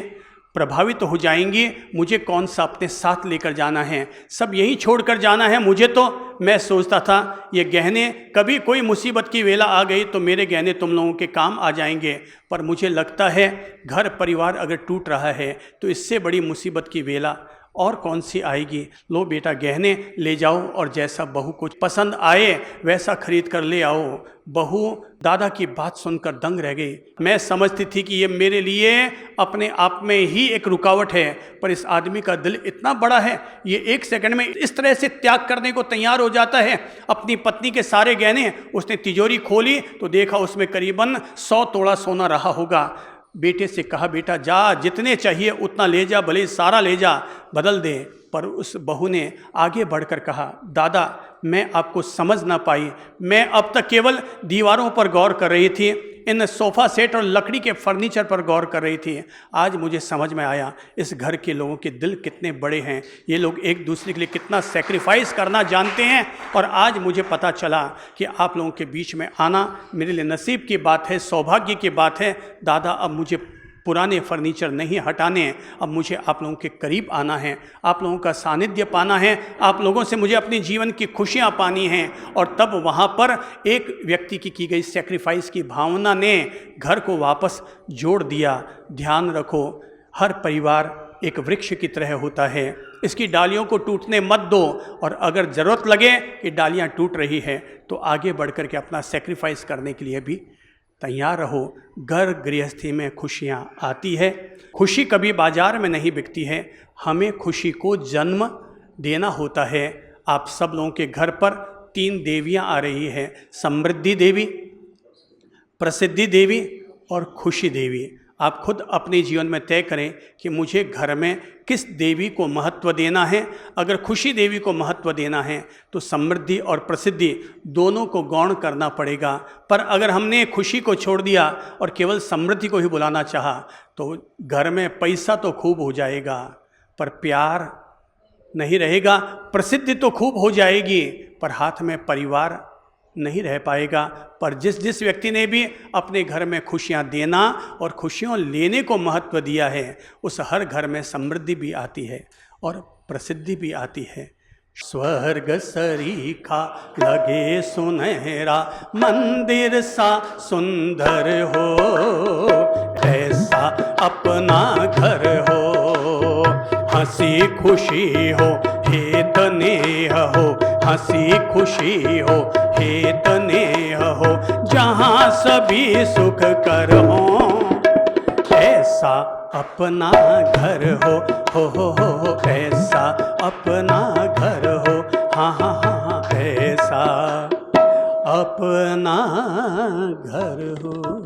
प्रभावित हो जाएंगी। मुझे कौन सा अपने साथ लेकर जाना है, सब यही छोड़कर जाना है मुझे। तो मैं सोचता था ये गहने, कभी कोई मुसीबत की वेला आ गई तो मेरे गहने तुम लोगों के काम आ जाएंगे, पर मुझे लगता है घर परिवार अगर टूट रहा है तो इससे बड़ी मुसीबत की वेला और कौन सी आएगी, लो बेटा गहने ले जाओ और जैसा बहू को पसंद आए वैसा खरीद कर ले आओ। बहू दादा की बात सुनकर दंग रह गई। मैं समझती थी कि ये मेरे लिए अपने आप में ही एक रुकावट है, पर इस आदमी का दिल इतना बड़ा है, ये 1 सेकंड में इस तरह से त्याग करने को तैयार हो जाता है। अपनी पत्नी के सारे गहने उसने तिजोरी खोली तो देखा उसमें करीबन 100 तोला सोना रहा होगा। बेटे से कहा, बेटा जा, जितने चाहिए उतना ले जा, भले सारा ले जा, बदल दे। पर उस बहू ने आगे बढ़कर कहा, दादा मैं आपको समझ ना पाई, मैं अब तक केवल दीवारों पर गौर कर रही थी, इन सोफ़ा सेट और लकड़ी के फर्नीचर पर गौर कर रही थी। आज मुझे समझ में आया इस घर के लोगों के दिल कितने बड़े हैं, ये लोग एक दूसरे के लिए कितना सेक्रीफाइस करना जानते हैं। और आज मुझे पता चला कि आप लोगों के बीच में आना मेरे लिए नसीब की बात है, सौभाग्य की बात है। दादा अब मुझे पुराने फर्नीचर नहीं हटाने हैं, अब मुझे आप लोगों के करीब आना है, आप लोगों का सानिध्य पाना है, आप लोगों से मुझे अपने जीवन की खुशियां पानी हैं। और तब वहाँ पर एक व्यक्ति की गई सेक्रीफाइस की भावना ने घर को वापस जोड़ दिया। ध्यान रखो, हर परिवार एक वृक्ष की तरह होता है, इसकी डालियों को टूटने मत दो, और अगर ज़रूरत लगे कि डालियाँ टूट रही है तो आगे बढ़ कर के अपना सेक्रीफाइस करने के लिए भी तैयार रहो। घर गृहस्थी में खुशियाँ आती है, खुशी कभी बाजार में नहीं बिकती है, हमें खुशी को जन्म देना होता है। आप सब लोगों के घर पर 3 देवियाँ आ रही हैं, समृद्धि देवी, प्रसिद्धि देवी और खुशी देवी। आप खुद अपने जीवन में तय करें कि मुझे घर में किस देवी को महत्व देना है। अगर खुशी देवी को महत्व देना है तो समृद्धि और प्रसिद्धि दोनों को गौण करना पड़ेगा। पर अगर हमने खुशी को छोड़ दिया और केवल समृद्धि को ही बुलाना चाहा तो घर में पैसा तो खूब हो जाएगा पर प्यार नहीं रहेगा, प्रसिद्धि तो खूब हो जाएगी पर हाथ में परिवार नहीं रह पाएगा। पर जिस व्यक्ति ने भी अपने घर में खुशियां देना और खुशियों लेने को महत्व दिया है, उस हर घर में समृद्धि भी आती है और प्रसिद्धि भी आती है। स्वर्ग सरीखा लगे सुनहरा, मंदिर सा सुंदर हो, ऐसा अपना घर हो, हंसी खुशी हो हेत नेह हो, हंसी खुशी हो हेत नेह हो, जहाँ सभी सुख कर हो, ऐसा अपना घर हो, ऐसा अपना घर हो, हाँ हाँ हाँ, ऐसा अपना घर हो।